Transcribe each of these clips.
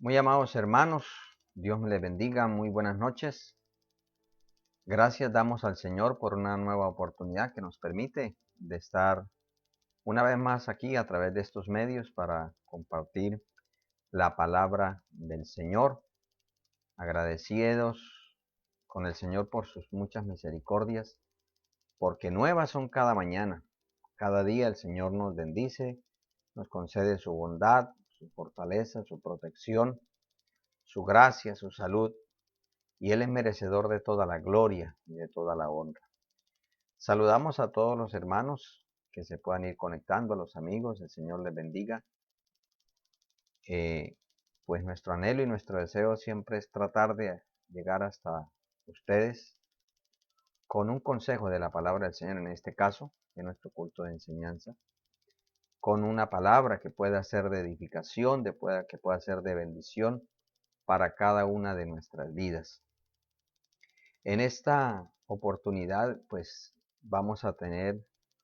Muy amados hermanos, Dios me les bendiga, muy buenas noches. Gracias damos al Señor por una nueva oportunidad que nos permite de estar una vez más aquí a través de estos medios para compartir la palabra del Señor. Agradecidos con el Señor por sus muchas misericordias, porque nuevas son cada mañana. Cada día el Señor nos bendice, nos concede su bondad, su fortaleza, su protección, su gracia, su salud. Y Él es merecedor de toda la gloria y de toda la honra. Saludamos a todos los hermanos que se puedan ir conectando, a los amigos, el Señor les bendiga. Pues nuestro anhelo y nuestro deseo siempre es tratar de llegar hasta ustedes con un consejo de la palabra del Señor, en este caso, en nuestro culto de enseñanza, con una palabra que pueda ser de edificación, que pueda ser de bendición para cada una de nuestras vidas. En esta oportunidad, pues vamos a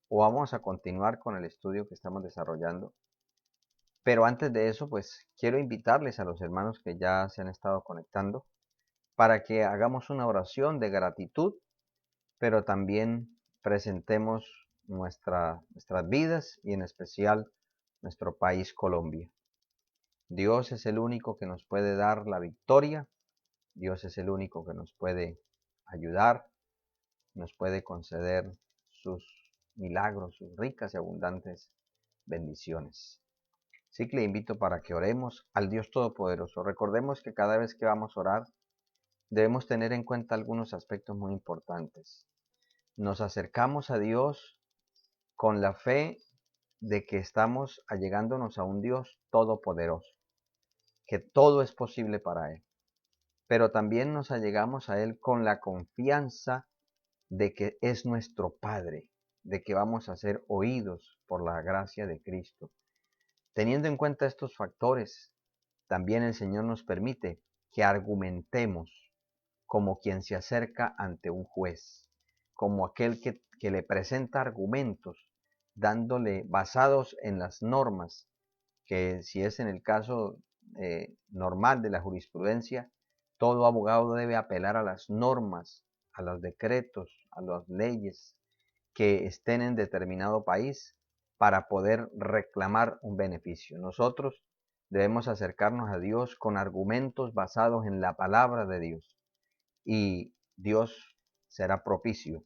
vamos a continuar con el estudio que estamos desarrollando. Pero antes de eso, pues quiero invitarles a los hermanos que ya se han estado conectando para que hagamos una oración de gratitud, pero también presentemos nuestras vidas y en especial nuestro país Colombia. Dios es el único que nos puede dar la victoria, Dios es el único que nos puede ayudar, nos puede conceder sus milagros, sus ricas y abundantes bendiciones. Así que le invito para que oremos al Dios Todopoderoso. Recordemos que cada vez que vamos a orar, debemos tener en cuenta algunos aspectos muy importantes. Nos acercamos a Dios con la fe de que estamos allegándonos a un Dios todopoderoso, que todo es posible para Él. Pero también nos allegamos a Él con la confianza de que es nuestro Padre, de que vamos a ser oídos por la gracia de Cristo. Teniendo en cuenta estos factores, también el Señor nos permite que argumentemos como quien se acerca ante un juez, como aquel que le presenta argumentos, dándole basados en las normas, que si es en el caso normal de la jurisprudencia, todo abogado debe apelar a las normas, a los decretos, a las leyes que estén en determinado país para poder reclamar un beneficio. Nosotros debemos acercarnos a Dios con argumentos basados en la palabra de Dios y Dios será propicio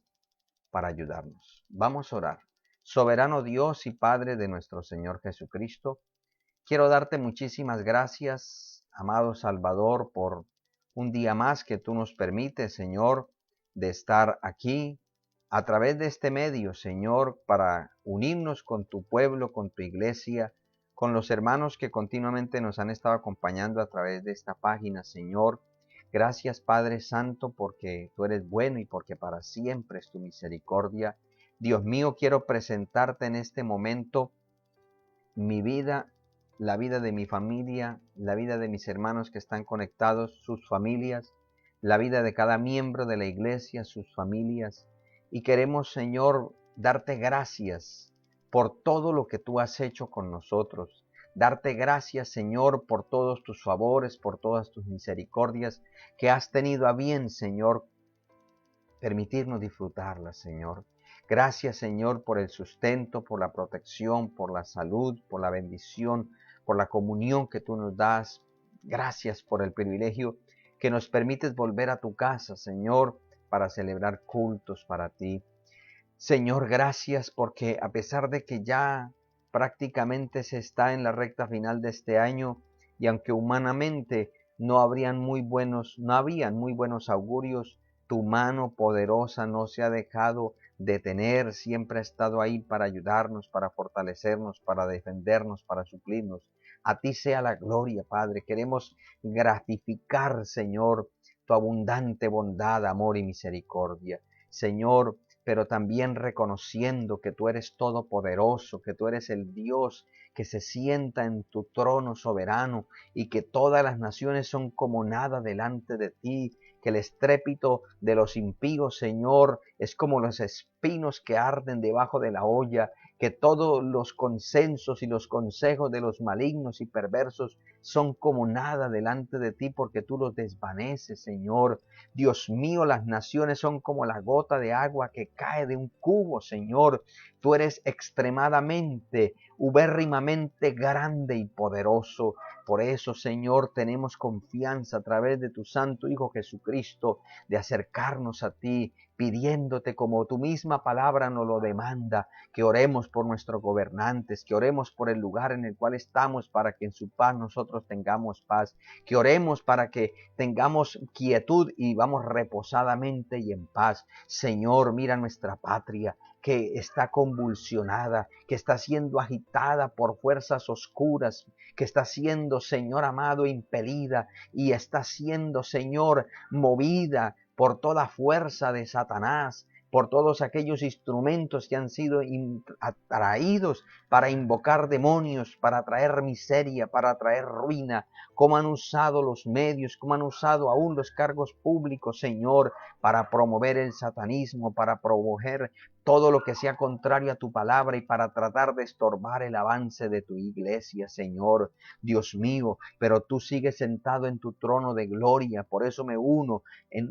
para ayudarnos. Vamos a orar. Soberano Dios y Padre de nuestro Señor Jesucristo, quiero darte muchísimas gracias, amado Salvador, por un día más que tú nos permites, Señor, de estar aquí a través de este medio, Señor, para unirnos con tu pueblo, con tu iglesia, con los hermanos que continuamente nos han estado acompañando a través de esta página, Señor. Gracias, Padre Santo, porque tú eres bueno y porque para siempre es tu misericordia. Dios mío, quiero presentarte en este momento mi vida, la vida de mi familia, la vida de mis hermanos que están conectados, sus familias, la vida de cada miembro de la iglesia, sus familias. Y queremos, Señor, darte gracias por todo lo que tú has hecho con nosotros. Darte gracias, Señor, por todos tus favores, por todas tus misericordias que has tenido a bien, Señor, permitirnos disfrutarlas, Señor. Gracias, Señor, por el sustento, por la protección, por la salud, por la bendición, por la comunión que tú nos das. Gracias por el privilegio que nos permites volver a tu casa, Señor, para celebrar cultos para ti. Señor, gracias porque a pesar de que ya prácticamente se está en la recta final de este año y aunque humanamente no habían muy buenos augurios, tu mano poderosa no se ha dejado detener, siempre ha estado ahí para ayudarnos, para fortalecernos, para defendernos, para suplirnos. A ti sea la gloria, Padre. Queremos gratificar, Señor, tu abundante bondad, amor y misericordia. Señor, pero también reconociendo que tú eres todopoderoso, que tú eres el Dios que se sienta en tu trono soberano y que todas las naciones son como nada delante de ti, que el estrépito de los impíos, Señor, es como los espinos que arden debajo de la olla, que todos los consensos y los consejos de los malignos y perversos son como nada delante de ti, porque tú los desvaneces, Señor. Dios mío, las naciones son como la gota de agua que cae de un cubo, Señor. Tú eres extremadamente, ubérrimamente grande y poderoso. Por eso, Señor, tenemos confianza a través de tu Santo Hijo Jesucristo de acercarnos a ti, pidiéndote como tu misma palabra nos lo demanda, que oremos por nuestros gobernantes, que oremos por el lugar en el cual estamos para que en su paz nosotros tengamos paz, que oremos para que tengamos quietud y vamos reposadamente y en paz. Señor, mira nuestra patria, que está convulsionada, que está siendo agitada por fuerzas oscuras, que está siendo, Señor amado, impelida y está siendo, Señor, movida por toda fuerza de Satanás, por todos aquellos instrumentos que han sido atraídos para invocar demonios, para traer miseria, para traer ruina, cómo han usado los medios, cómo han usado aún los cargos públicos, Señor, para promover el satanismo, para promover todo lo que sea contrario a tu palabra y para tratar de estorbar el avance de tu iglesia, Señor. Dios mío, pero tú sigues sentado en tu trono de gloria. Por eso me uno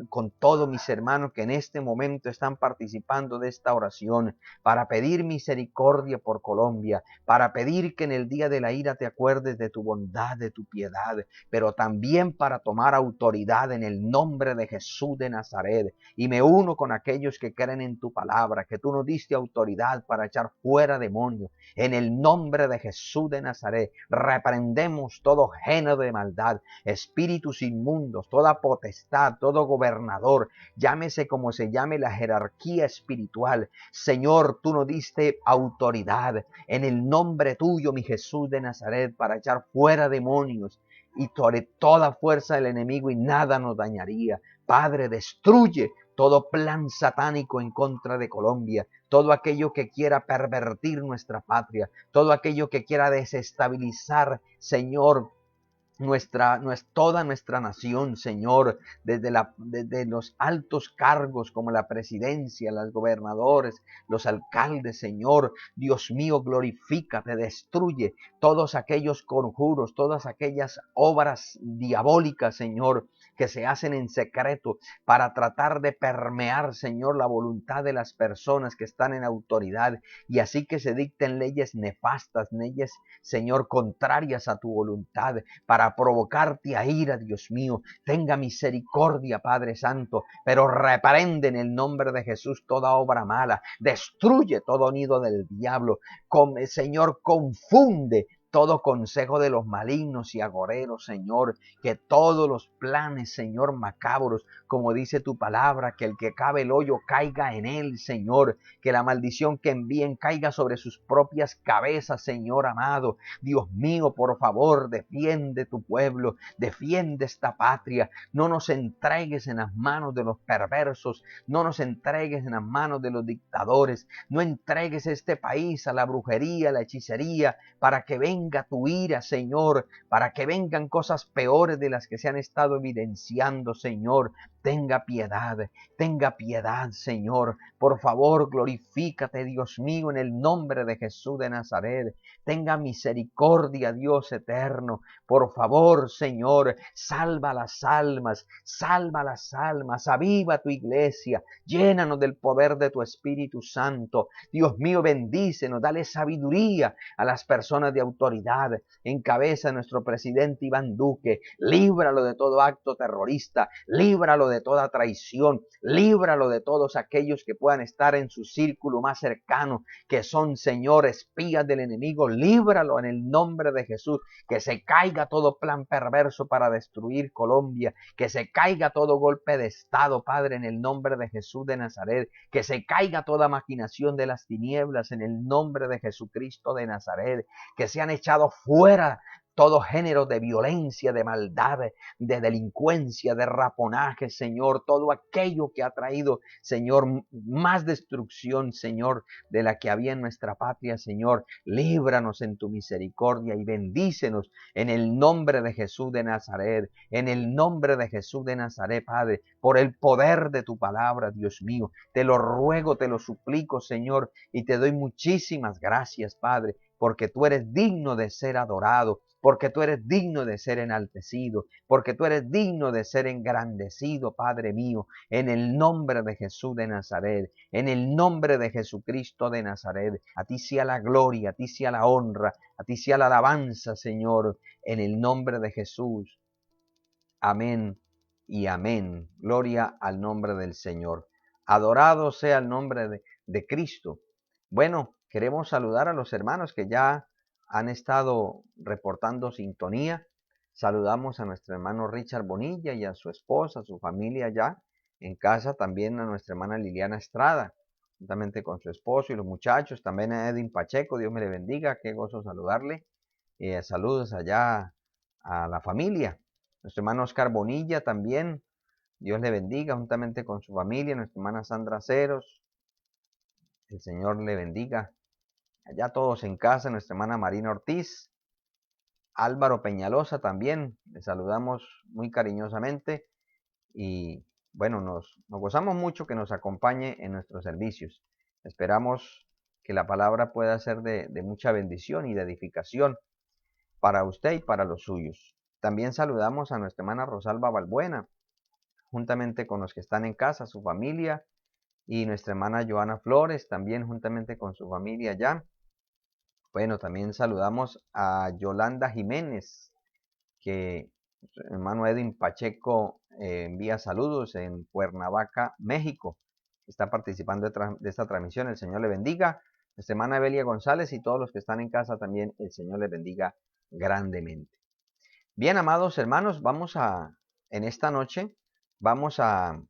con todos mis hermanos que en este momento están participando de esta oración para pedir misericordia por Colombia, para pedir que en el día de la ira te acuerdes de tu bondad, de tu piedad, pero también para tomar autoridad en el nombre de Jesús de Nazaret. Y me uno con aquellos que creen en tu palabra, que tú nos diste autoridad para echar fuera demonios. En el nombre de Jesús de Nazaret, reprendemos todo género de maldad, espíritus inmundos, toda potestad, todo gobernador, llámese como se llame la jerarquía espiritual. Señor, tú nos diste autoridad en el nombre tuyo, mi Jesús de Nazaret, para echar fuera demonios y sobre toda fuerza del enemigo y nada nos dañaría. Padre, destruye todo plan satánico en contra de Colombia, todo aquello que quiera pervertir nuestra patria, todo aquello que quiera desestabilizar, Señor, toda nuestra nación, Señor, desde los altos cargos como la presidencia, los gobernadores, los alcaldes, Señor. Dios mío, glorifícate, destruye todos aquellos conjuros, todas aquellas obras diabólicas, Señor, que se hacen en secreto para tratar de permear, Señor, la voluntad de las personas que están en autoridad y así que se dicten leyes nefastas, leyes, Señor, contrarias a tu voluntad para provocarte a ira, Dios mío. Tenga misericordia, Padre Santo, pero reprende en el nombre de Jesús toda obra mala, destruye todo nido del diablo, Señor, confunde todo consejo de los malignos y agoreros, Señor, que todos los planes, Señor, macabros, como dice tu palabra, que el que cabe el hoyo caiga en él, Señor, que la maldición que envíen caiga sobre sus propias cabezas, Señor amado. Dios mío, por favor, defiende tu pueblo, defiende esta patria, no nos entregues en las manos de los perversos, no nos entregues en las manos de los dictadores, no entregues este país a la brujería, a la hechicería, para que venga tu ira, Señor, para que vengan cosas peores de las que se han estado evidenciando, Señor. Tenga piedad, Señor. Por favor, glorifícate, Dios mío, en el nombre de Jesús de Nazaret. Tenga misericordia, Dios eterno. Por favor, Señor, salva las almas, aviva tu iglesia, llénanos del poder de tu Espíritu Santo. Dios mío, bendícenos, dale sabiduría a las personas de autoridad. Encabeza a nuestro presidente Iván Duque, líbralo de todo acto terrorista, líbralo de toda traición, líbralo de todos aquellos que puedan estar en su círculo más cercano, que son, Señor, espías del enemigo, líbralo en el nombre de Jesús, que se caiga todo plan perverso para destruir Colombia, que se caiga todo golpe de Estado, Padre, en el nombre de Jesús de Nazaret, que se caiga toda maquinación de las tinieblas en el nombre de Jesucristo de Nazaret, que sean echados fuera todo género de violencia, de maldad, de delincuencia, de raponaje, Señor, todo aquello que ha traído, Señor, más destrucción, Señor, de la que había en nuestra patria, Señor. Líbranos en tu misericordia y bendícenos en el nombre de Jesús de Nazaret, en el nombre de Jesús de Nazaret, Padre, por el poder de tu palabra, Dios mío. Te lo ruego, te lo suplico, Señor, y te doy muchísimas gracias, Padre, porque tú eres digno de ser adorado, porque tú eres digno de ser enaltecido, porque tú eres digno de ser engrandecido, Padre mío, en el nombre de Jesús de Nazaret, en el nombre de Jesucristo de Nazaret. A ti sea la gloria, a ti sea la honra, a ti sea la alabanza, Señor, en el nombre de Jesús. Amén y amén. Gloria al nombre del Señor. Adorado sea el nombre de Cristo. Bueno, queremos saludar a los hermanos que ya han estado reportando sintonía. Saludamos a nuestro hermano Richard Bonilla y a su esposa, a su familia ya en casa. También a nuestra hermana Liliana Estrada, juntamente con su esposo y los muchachos. También a Edwin Pacheco, Dios me le bendiga. Qué gozo saludarle. Saludos allá a la familia. Nuestro hermano Oscar Bonilla también, Dios le bendiga, juntamente con su familia. Nuestra hermana Sandra Ceros, el Señor le bendiga. Allá todos en casa, nuestra hermana Marina Ortiz, Álvaro Peñalosa también, le saludamos muy cariñosamente y bueno, nos gozamos mucho que nos acompañe en nuestros servicios. Esperamos que la palabra pueda ser de mucha bendición y de edificación para usted y para los suyos. También saludamos a nuestra hermana Rosalba Balbuena, juntamente con los que están en casa, su familia, y nuestra hermana Joana Flores, también juntamente con su familia allá. Bueno, también saludamos a Yolanda Jiménez, que nuestro hermano Edwin Pacheco envía saludos en Cuernavaca, México. Está participando de esta transmisión, el Señor le bendiga. Nuestra hermana Evelia González y todos los que están en casa también, el Señor le bendiga grandemente. Bien, amados hermanos, en esta noche, vamos a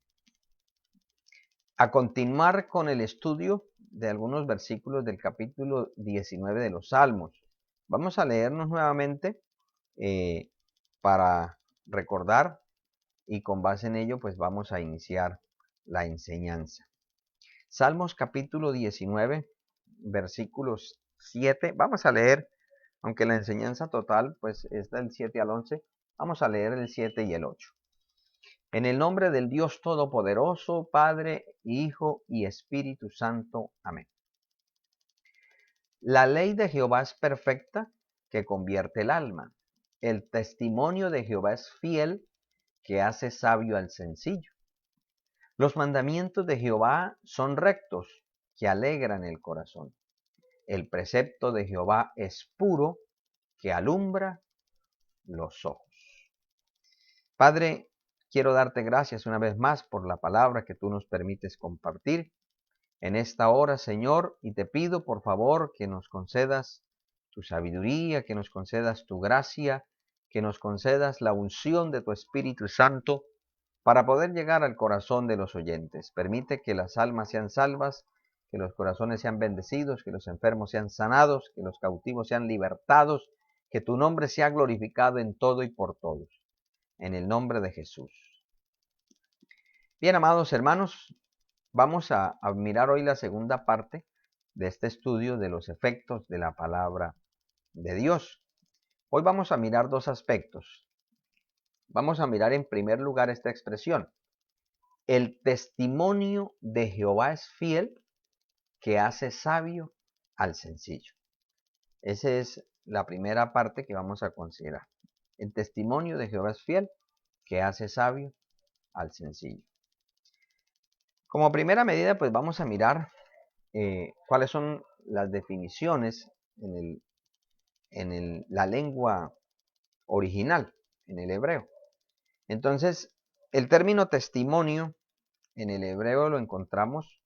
continuar con el estudio de algunos versículos del capítulo 19 de los Salmos. Vamos a leernos nuevamente para recordar y con base en ello pues vamos a iniciar la enseñanza. Salmos capítulo 19, versículos 7. Vamos a leer, aunque la enseñanza total pues es del 7 al 11, vamos a leer el 7 y el 8. En el nombre del Dios Todopoderoso, Padre, Hijo y Espíritu Santo. Amén. La ley de Jehová es perfecta, que convierte el alma. El testimonio de Jehová es fiel, que hace sabio al sencillo. Los mandamientos de Jehová son rectos, que alegran el corazón. El precepto de Jehová es puro, que alumbra los ojos. Padre, quiero darte gracias una vez más por la palabra que tú nos permites compartir en esta hora, Señor, y te pido por favor que nos concedas tu sabiduría, que nos concedas tu gracia, que nos concedas la unción de tu Espíritu Santo para poder llegar al corazón de los oyentes. Permite que las almas sean salvas, que los corazones sean bendecidos, que los enfermos sean sanados, que los cautivos sean libertados, que tu nombre sea glorificado en todo y por todos. En el nombre de Jesús. Bien, amados hermanos, vamos a mirar hoy la segunda parte de este estudio de los efectos de la palabra de Dios. Hoy vamos a mirar dos aspectos. Vamos a mirar en primer lugar esta expresión. El testimonio de Jehová es fiel, que hace sabio al sencillo. Esa es la primera parte que vamos a considerar. El testimonio de Jehová es fiel, que hace sabio al sencillo. Como primera medida, pues vamos a mirar cuáles son las definiciones en la lengua original, en el hebreo. Entonces, el término testimonio en el hebreo lo encontramos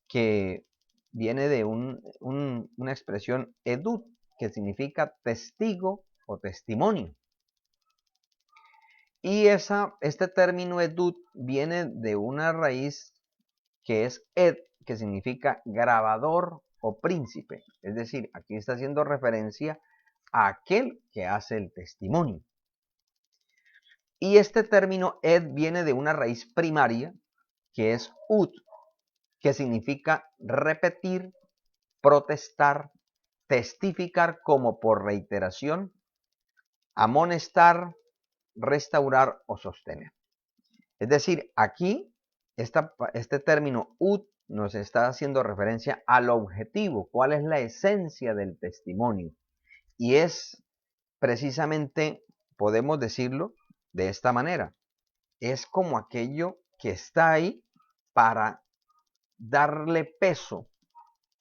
que viene de una expresión edut, que significa testigo o testimonio. Y este término edut viene de una raíz que es ed, que significa grabador o príncipe. Es decir, aquí está haciendo referencia a aquel que hace el testimonio. Y este término ed viene de una raíz primaria que es ut, que significa repetir, protestar, testificar como por reiteración, amonestar, restaurar o sostener. Es decir, aquí este término ut nos está haciendo referencia al objetivo, cuál es la esencia del testimonio. Y es precisamente, podemos decirlo de esta manera, es como aquello que está ahí para darle peso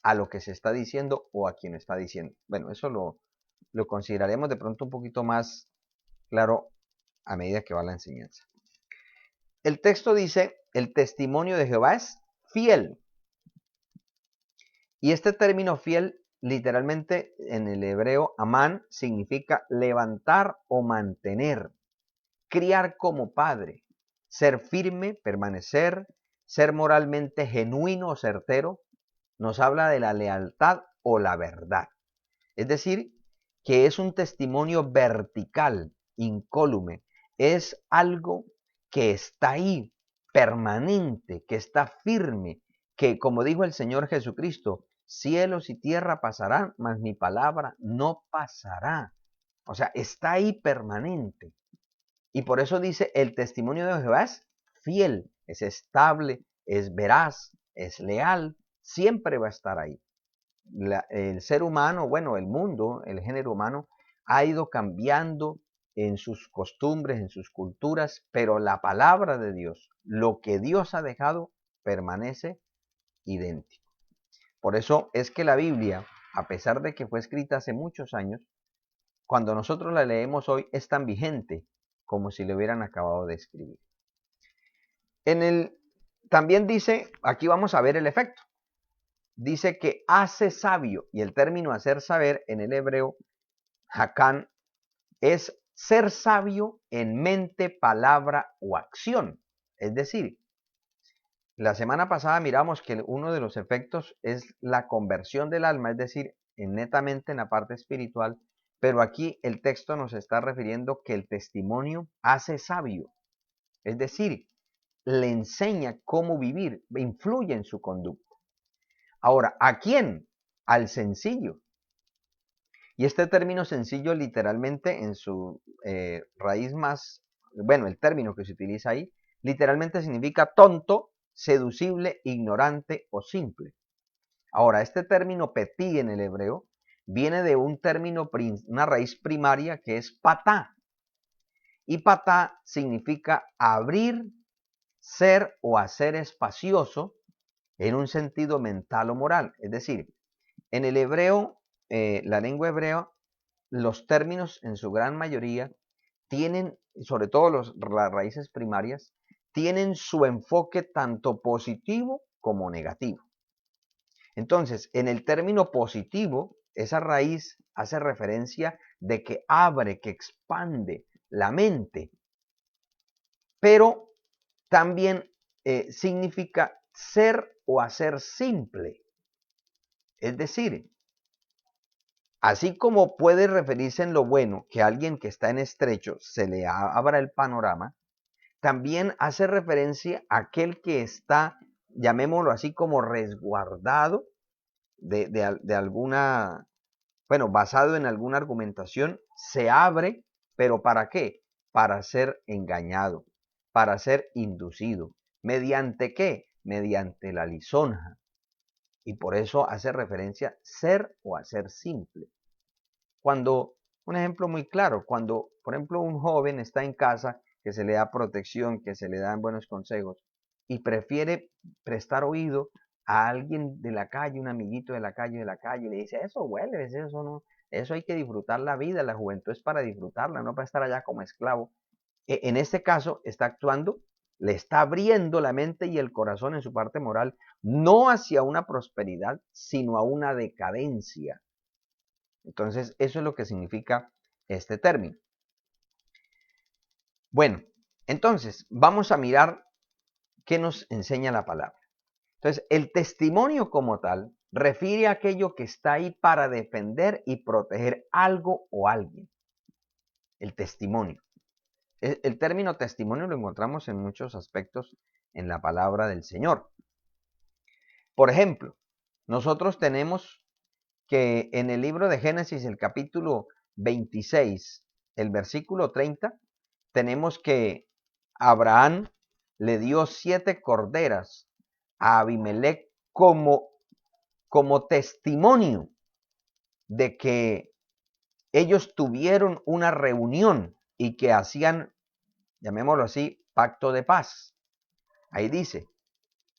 a lo que se está diciendo o a quien está diciendo. Bueno, eso lo consideraremos de pronto un poquito más claro a medida que va la enseñanza. El texto dice, el testimonio de Jehová es fiel. Y este término fiel, literalmente en el hebreo, amán, significa levantar o mantener, criar como padre, ser firme, permanecer, ser moralmente genuino o certero, nos habla de la lealtad o la verdad. Es decir, que es un testimonio vertical, incólume, es algo que está ahí, permanente, que está firme, que como dijo el Señor Jesucristo, cielos y tierra pasarán, mas mi palabra no pasará. O sea, está ahí permanente. Y por eso dice, el testimonio de Jehová es fiel, es estable, es veraz, es leal, siempre va a estar ahí. El ser humano, bueno, el mundo, el género humano, ha ido cambiando en sus costumbres, en sus culturas, pero la palabra de Dios, lo que Dios ha dejado, permanece idéntico. Por eso es que la Biblia, a pesar de que fue escrita hace muchos años, cuando nosotros la leemos hoy es tan vigente como si le hubieran acabado de escribir. También dice, aquí vamos a ver el efecto. Dice que hace sabio, y el término hacer saber en el hebreo, hakán, es ser sabio en mente, palabra o acción. Es decir, la semana pasada miramos que uno de los efectos es la conversión del alma, es decir, netamente en la parte espiritual, pero aquí el texto nos está refiriendo que el testimonio hace sabio, es decir, le enseña cómo vivir, influye en su conducta. Ahora, ¿a quién? Al sencillo. Y este término sencillo literalmente en su raíz más, bueno, el término que se utiliza ahí, literalmente significa tonto, seducible, ignorante o simple. Ahora, este término petí en el hebreo viene de un término, una raíz primaria que es patá. Y patá significa abrir, ser o hacer espacioso en un sentido mental o moral. Es decir, en el hebreo, la lengua hebrea, los términos en su gran mayoría tienen, sobre todo las raíces primarias, tienen su enfoque tanto positivo como negativo. Entonces, en el término positivo, esa raíz hace referencia de que abre, que expande la mente, pero también significa ser o hacer simple. Es decir, así como puede referirse en lo bueno que alguien que está en estrecho se le abra el panorama, también hace referencia a aquel que está, llamémoslo así, como resguardado de alguna, bueno, basado en alguna argumentación, se abre, pero ¿para qué? Para ser engañado, para ser inducido. ¿Mediante qué? Mediante la lisonja. Y por eso hace referencia ser o hacer simple. Cuando, un ejemplo muy claro, cuando, por ejemplo, un joven está en casa, que se le da protección, que se le dan buenos consejos, y prefiere prestar oído a alguien de la calle, un amiguito de la calle, y le dice, eso huele, eso no, eso hay que disfrutar la vida, la juventud es para disfrutarla, no para estar allá como esclavo. En este caso está actuando, le está abriendo la mente y el corazón en su parte moral, no hacia una prosperidad, sino a una decadencia. Entonces, eso es lo que significa este término. Bueno, entonces, vamos a mirar qué nos enseña la palabra. Entonces, el testimonio como tal refiere a aquello que está ahí para defender y proteger algo o alguien. El testimonio. El término testimonio lo encontramos en muchos aspectos en la palabra del Señor. Por ejemplo, nosotros tenemos que en el libro de Génesis, el capítulo 26, el versículo 30, tenemos que Abraham le dio 7 corderas a Abimelech como testimonio de que ellos tuvieron una reunión y que hacían, llamémoslo así, pacto de paz. Ahí dice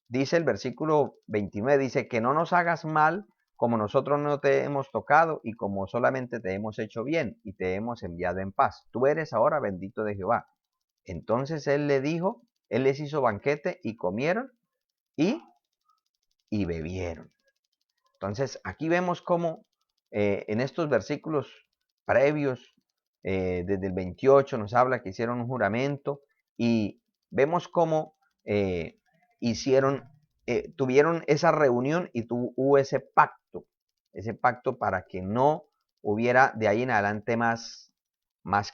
el versículo 29, dice que no nos hagas mal como nosotros no te hemos tocado y como solamente te hemos hecho bien y te hemos enviado en paz. Tú eres ahora bendito de Jehová. Entonces él le dijo, él les hizo banquete y comieron y bebieron. Entonces aquí vemos cómo en estos versículos previos, desde el 28 nos habla que hicieron un juramento y vemos cómo tuvieron esa reunión y hubo ese pacto para que no hubiera de ahí en adelante más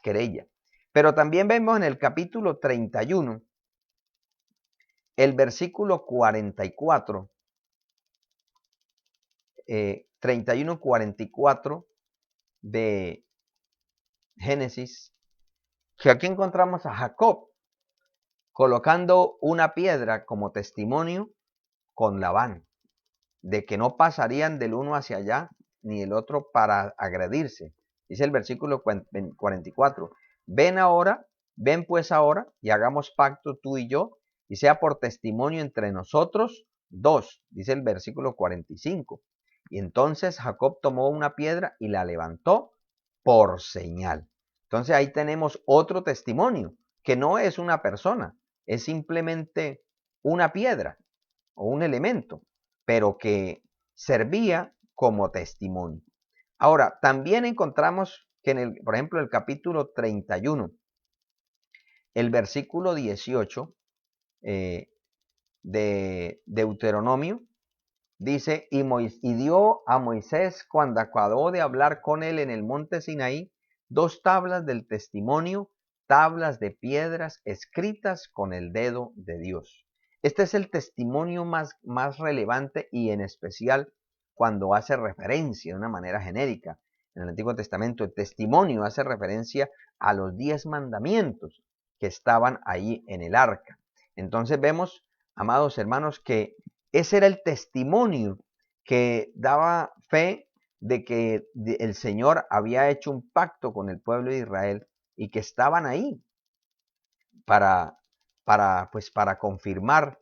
querella. Pero también vemos en el capítulo 31, el versículo 44, 31-44 de Génesis, que aquí encontramos a Jacob colocando una piedra como testimonio con Labán, de que no pasarían del uno hacia allá ni el otro para agredirse. Dice el versículo 44, ven pues ahora y hagamos pacto tú y yo, y sea por testimonio entre nosotros dos, dice el versículo 45. Y entonces Jacob tomó una piedra y la levantó por señal. Entonces ahí tenemos otro testimonio, que no es una persona, es simplemente una piedra o un elemento, pero que servía como testimonio. Ahora, también encontramos que por ejemplo, el capítulo 31, el versículo 18 de Deuteronomio, dice, y dio a Moisés, cuando acabó de hablar con él en el monte Sinaí, 2 tablas del testimonio, tablas de piedras escritas con el dedo de Dios. Este es el testimonio más relevante y en especial cuando hace referencia de una manera genérica. En el Antiguo Testamento el testimonio hace referencia a los 10 mandamientos que estaban ahí en el arca. Entonces vemos, amados hermanos, que ese era el testimonio que daba fe de que el Señor había hecho un pacto con el pueblo de Israel y que estaban ahí para confirmar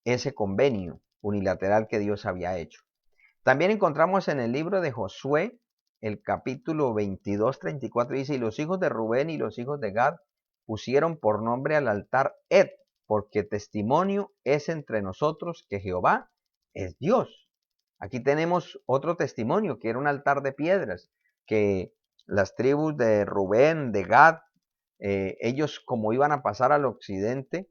ese convenio unilateral que Dios había hecho. También encontramos en el libro de Josué, el capítulo 22, 34, dice, y los hijos de Rubén y los hijos de Gad pusieron por nombre al altar Ed, porque testimonio es entre nosotros que Jehová es Dios. Aquí tenemos otro testimonio, que era un altar de piedras, que las tribus de Rubén, de Gad, ellos como iban a pasar al occidente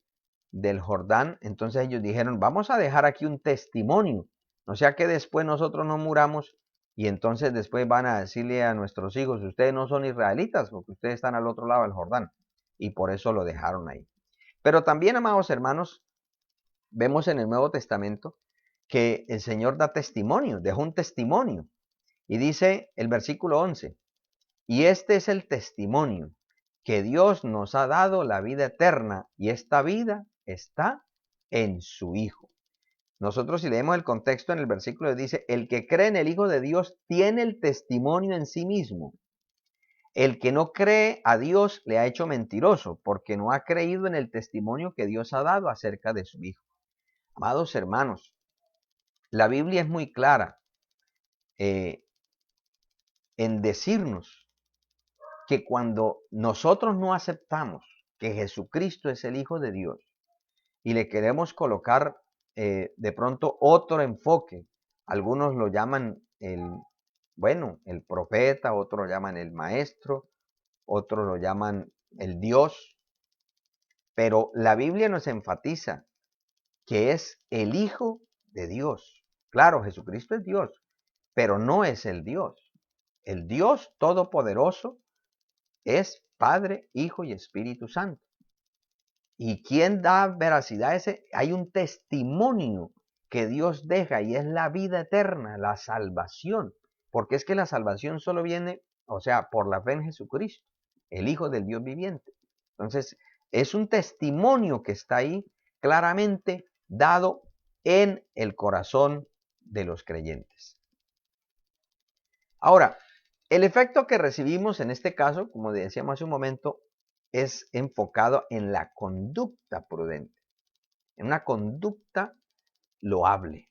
del Jordán, entonces ellos dijeron, vamos a dejar aquí un testimonio, no sea que después nosotros no muramos y entonces después van a decirle a nuestros hijos, ustedes no son israelitas porque ustedes están al otro lado del Jordán, y por eso lo dejaron ahí. Pero también, amados hermanos, vemos en el Nuevo Testamento que el Señor da testimonio, dejó un testimonio. Y dice el versículo 11, y este es el testimonio, que Dios nos ha dado la vida eterna y esta vida está en su Hijo. Nosotros si leemos el contexto en el versículo dice, el que cree en el Hijo de Dios tiene el testimonio en sí mismo. El que no cree a Dios le ha hecho mentiroso, porque no ha creído en el testimonio que Dios ha dado acerca de su Hijo. Amados hermanos, la Biblia es muy clara en decirnos que cuando nosotros no aceptamos que Jesucristo es el Hijo de Dios y le queremos colocar de pronto otro enfoque, algunos lo llaman el profeta, otros lo llaman el maestro, otros lo llaman el Dios, pero la Biblia nos enfatiza que es el Hijo de Dios. Claro, Jesucristo es Dios, pero no es el Dios. El Dios todopoderoso es Padre, Hijo y Espíritu Santo. ¿Y quién da veracidad a ese? Hay un testimonio que Dios deja y es la vida eterna, la salvación. Porque es que la salvación solo viene, o sea, por la fe en Jesucristo, el Hijo del Dios viviente. Entonces, es un testimonio que está ahí claramente dado en el corazón de los creyentes. Ahora, el efecto que recibimos en este caso, como decíamos hace un momento, es enfocado en la conducta prudente, en una conducta loable.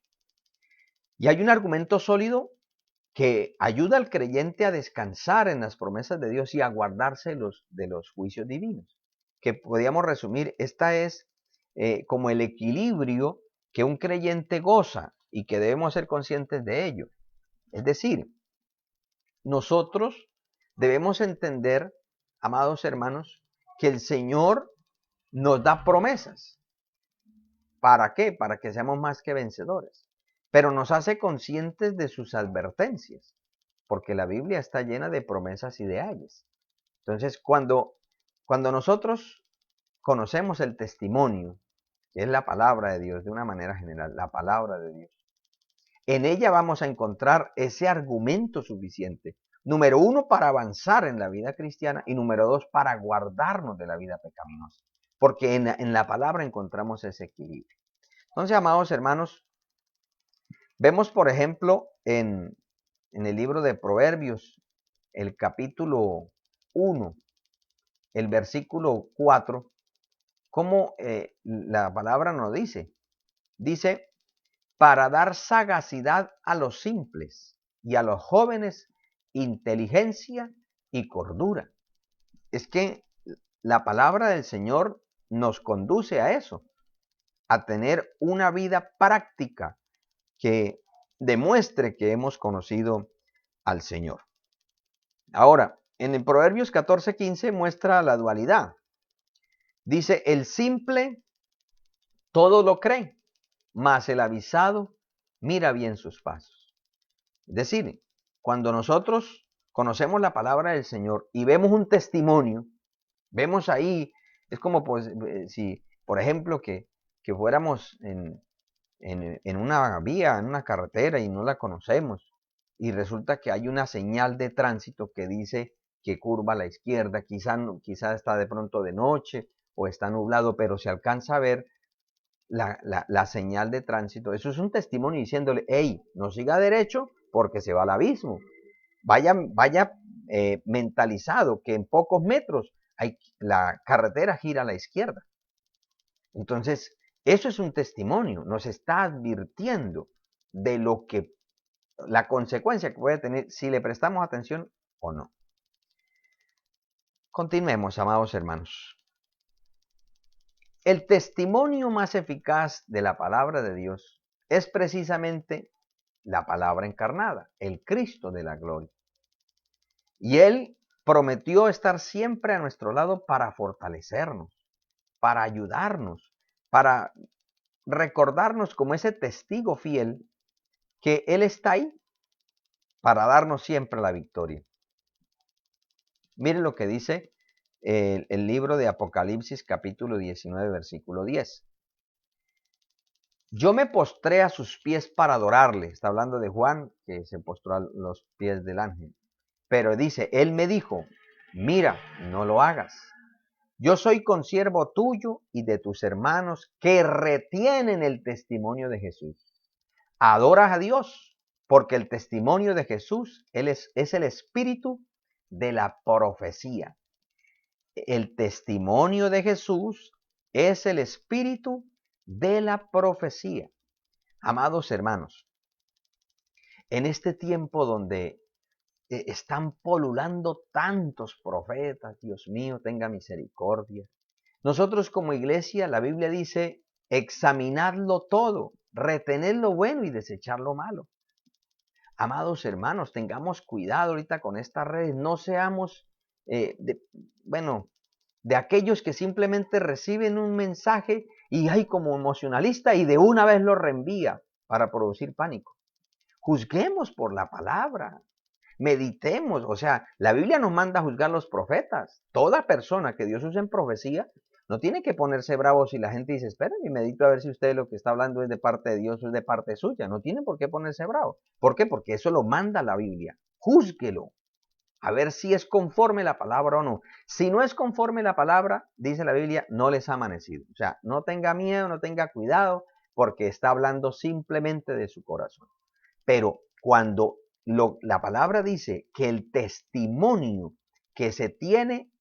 Y hay un argumento sólido que ayuda al creyente a descansar en las promesas de Dios y a guardarse de los juicios divinos. Que podríamos resumir, esta es como el equilibrio que un creyente goza y que debemos ser conscientes de ello. Es decir, nosotros debemos entender, amados hermanos, que el Señor nos da promesas. ¿Para qué? Para que seamos más que vencedores. Pero nos hace conscientes de sus advertencias, porque la Biblia está llena de promesas y de ayes. Entonces, cuando nosotros conocemos el testimonio, que es la palabra de Dios de una manera general, la palabra de Dios, en ella vamos a encontrar ese argumento suficiente. Número uno, para avanzar en la vida cristiana y número dos, para guardarnos de la vida pecaminosa. Porque en la palabra encontramos ese equilibrio. Entonces, amados hermanos, vemos, por ejemplo, en el libro de Proverbios, el capítulo 1, el versículo 4, cómo la palabra nos dice. Dice, para dar sagacidad a los simples y a los jóvenes, inteligencia y cordura. Es que la palabra del Señor nos conduce a eso, a tener una vida práctica que demuestre que hemos conocido al Señor. Ahora, en el Proverbios 14:15 muestra la dualidad. Dice, el simple todo lo cree, mas el avisado mira bien sus pasos. Es decir, cuando nosotros conocemos la palabra del Señor y vemos un testimonio, vemos ahí, es como pues, si, por ejemplo, que fuéramos en una vía, en una carretera y no la conocemos, y resulta que hay una señal de tránsito que dice que curva a la izquierda, quizá está de pronto de noche o está nublado, pero se alcanza a ver la señal de tránsito. Eso es un testimonio diciéndole, hey, no siga derecho porque se va al abismo. Vaya mentalizado que en pocos metros la carretera gira a la izquierda. Entonces, eso es un testimonio, nos está advirtiendo de lo que, la consecuencia que puede tener si le prestamos atención o no. Continuemos, amados hermanos. El testimonio más eficaz de la palabra de Dios es precisamente la palabra encarnada, el Cristo de la gloria. Y Él prometió estar siempre a nuestro lado para fortalecernos, para ayudarnos, para recordarnos como ese testigo fiel que Él está ahí para darnos siempre la victoria. Miren lo que dice el libro de Apocalipsis capítulo 19, versículo 10. Yo me postré a sus pies para adorarle. Está hablando de Juan, que se postró a los pies del ángel. Pero dice, él me dijo, mira, no lo hagas. Yo soy consiervo tuyo y de tus hermanos que retienen el testimonio de Jesús. Adoras a Dios porque el testimonio de Jesús es el espíritu de la profecía. El testimonio de Jesús es el espíritu de la profecía. Amados hermanos, en este tiempo donde están polulando tantos profetas, Dios mío, tenga misericordia. Nosotros como iglesia, la Biblia dice, examinadlo todo, retener lo bueno y desechar lo malo. Amados hermanos, tengamos cuidado ahorita con estas redes, no seamos, de aquellos que simplemente reciben un mensaje y hay como emocionalista y de una vez lo reenvía. para producir pánico. Juzguemos por la palabra. Meditemos, o sea, la Biblia nos manda a juzgar los profetas. Toda persona que Dios use en profecía no tiene que ponerse bravo si la gente dice, esperen y medito a ver si usted lo que está hablando es de parte de Dios o es de parte suya. No tiene por qué ponerse bravo. ¿Por qué? Porque eso lo manda la Biblia. Júzguelo. A ver si es conforme la palabra o no. Si no es conforme la palabra, dice la Biblia, no les ha amanecido. O sea, no tenga miedo, no tenga cuidado, porque está hablando simplemente de su corazón. Pero cuando la palabra dice que el testimonio que se tiene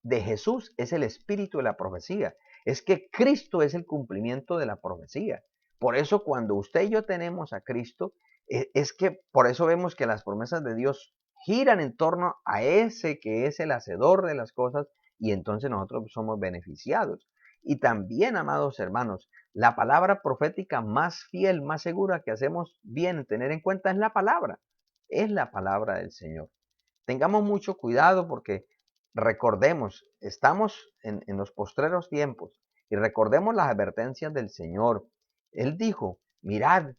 de Jesús es el espíritu de la profecía, es que Cristo es el cumplimiento de la profecía. Por eso cuando usted y yo tenemos a Cristo, es que por eso vemos que las promesas de Dios giran en torno a ese que es el hacedor de las cosas y entonces nosotros somos beneficiados. Y también, amados hermanos, la palabra profética más fiel, más segura que hacemos bien tener en cuenta es la palabra del Señor. Tengamos mucho cuidado porque recordemos, estamos en los postreros tiempos y recordemos las advertencias del Señor. Él dijo, mirad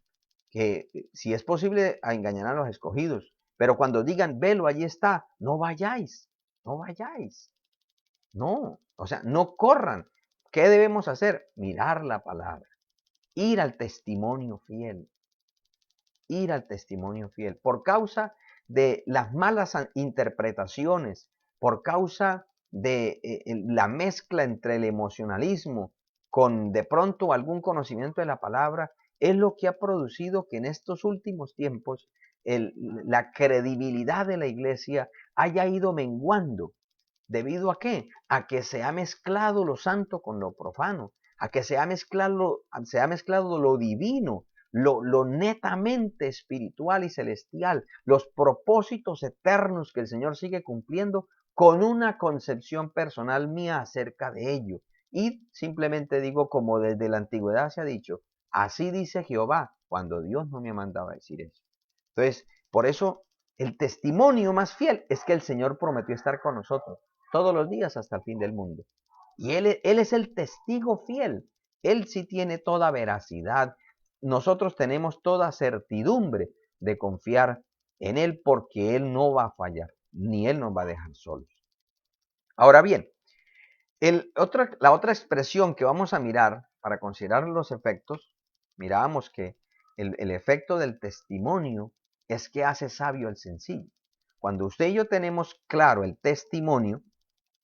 que si es posible engañarán a los escogidos, pero cuando digan, velo, allí está, no vayáis, no vayáis. No, o sea, no corran. ¿Qué debemos hacer? Mirar la palabra, ir al testimonio fiel, ir al testimonio fiel. Por causa de las malas interpretaciones, por causa de la mezcla entre el emocionalismo con de pronto algún conocimiento de la palabra, es lo que ha producido que en estos últimos tiempos la credibilidad de la iglesia haya ido menguando. ¿Debido a qué? A que se ha mezclado lo santo con lo profano, a que se ha mezclado lo divino, lo netamente espiritual y celestial, los propósitos eternos que el Señor sigue cumpliendo con una concepción personal mía acerca de ello. Y simplemente digo, como desde la antigüedad se ha dicho, así dice Jehová, cuando Dios no me mandaba decir eso. Entonces, por eso el testimonio más fiel es que el Señor prometió estar con nosotros todos los días hasta el fin del mundo. Y él es el testigo fiel. Él sí tiene toda veracidad. Nosotros tenemos toda certidumbre de confiar en Él porque Él no va a fallar, ni Él nos va a dejar solos. Ahora bien, la otra expresión que vamos a mirar para considerar los efectos, mirábamos que el efecto del testimonio es que hace sabio al sencillo. Cuando usted y yo tenemos claro el testimonio,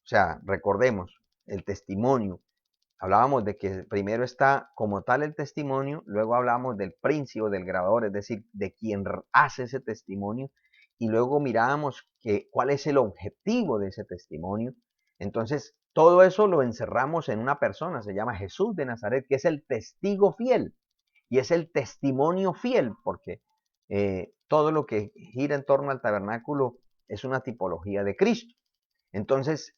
o sea, recordemos, el testimonio, hablábamos de que primero está como tal el testimonio, luego hablamos del príncipe, del grabador, es decir, de quien hace ese testimonio, y luego mirábamos cuál es el objetivo de ese testimonio. Entonces, todo eso lo encerramos en una persona, se llama Jesús de Nazaret, que es el testigo fiel, y es el testimonio fiel, porque todo lo que gira en torno al tabernáculo es una tipología de Cristo. Entonces,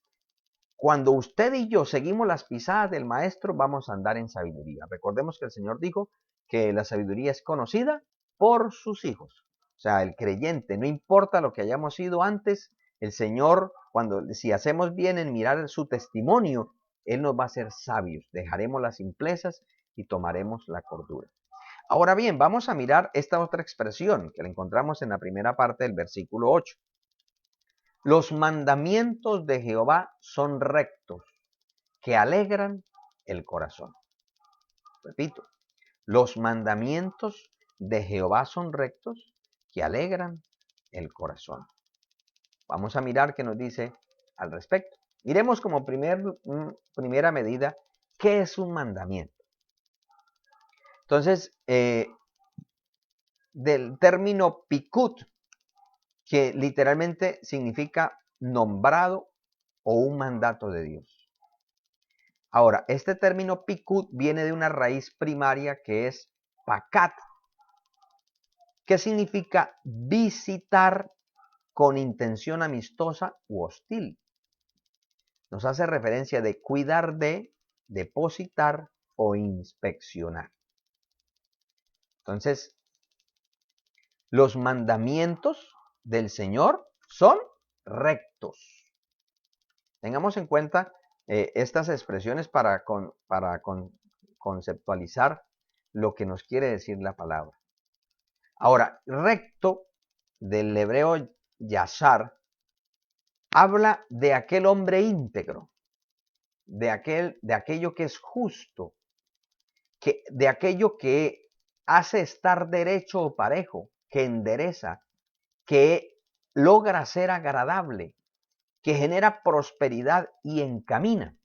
cuando usted y yo seguimos las pisadas del Maestro, vamos a andar en sabiduría. Recordemos que el Señor dijo que la sabiduría es conocida por sus hijos. O sea, el creyente, no importa lo que hayamos sido antes, el Señor, si hacemos bien en mirar su testimonio, Él nos va a hacer sabios. Dejaremos las simplezas y tomaremos la cordura. Ahora bien, vamos a mirar esta otra expresión que la encontramos en la primera parte del versículo 8. Los mandamientos de Jehová son rectos, que alegran el corazón. Repito, los mandamientos de Jehová son rectos, que alegran el corazón. Vamos a mirar qué nos dice al respecto. Miremos como primera medida qué es un mandamiento. Entonces, del término pikut, que literalmente significa nombrado o un mandato de Dios. Ahora, este término pikut viene de una raíz primaria que es pakat, que significa visitar con intención amistosa u hostil. Nos hace referencia de cuidar de, depositar o inspeccionar. Entonces, los mandamientos del Señor son rectos. Tengamos en cuenta estas expresiones para conceptualizar lo que nos quiere decir la palabra. Ahora, recto del hebreo yashar habla de aquel hombre íntegro, de aquello que es justo, de aquello que hace estar derecho o parejo, que endereza, que logra ser agradable, que genera prosperidad y encamina.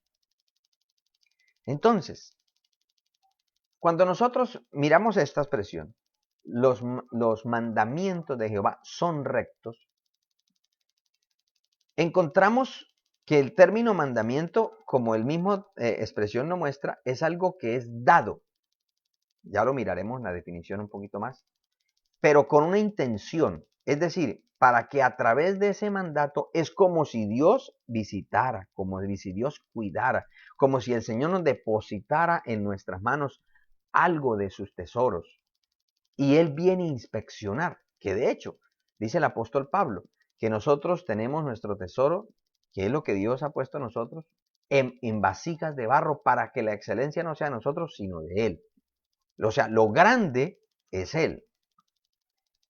Entonces, cuando nosotros miramos esta expresión, los mandamientos de Jehová son rectos, encontramos que el término mandamiento, como el mismo expresión lo muestra, es algo que es dado. Ya lo miraremos en la definición un poquito más, pero con una intención, es decir, para que a través de ese mandato es como si Dios visitara, como si Dios cuidara, como si el Señor nos depositara en nuestras manos algo de sus tesoros. Y Él viene a inspeccionar, que de hecho, dice el apóstol Pablo, que nosotros tenemos nuestro tesoro, que es lo que Dios ha puesto a nosotros, en vasijas de barro para que la excelencia no sea de nosotros, sino de Él. O sea, lo grande es Él.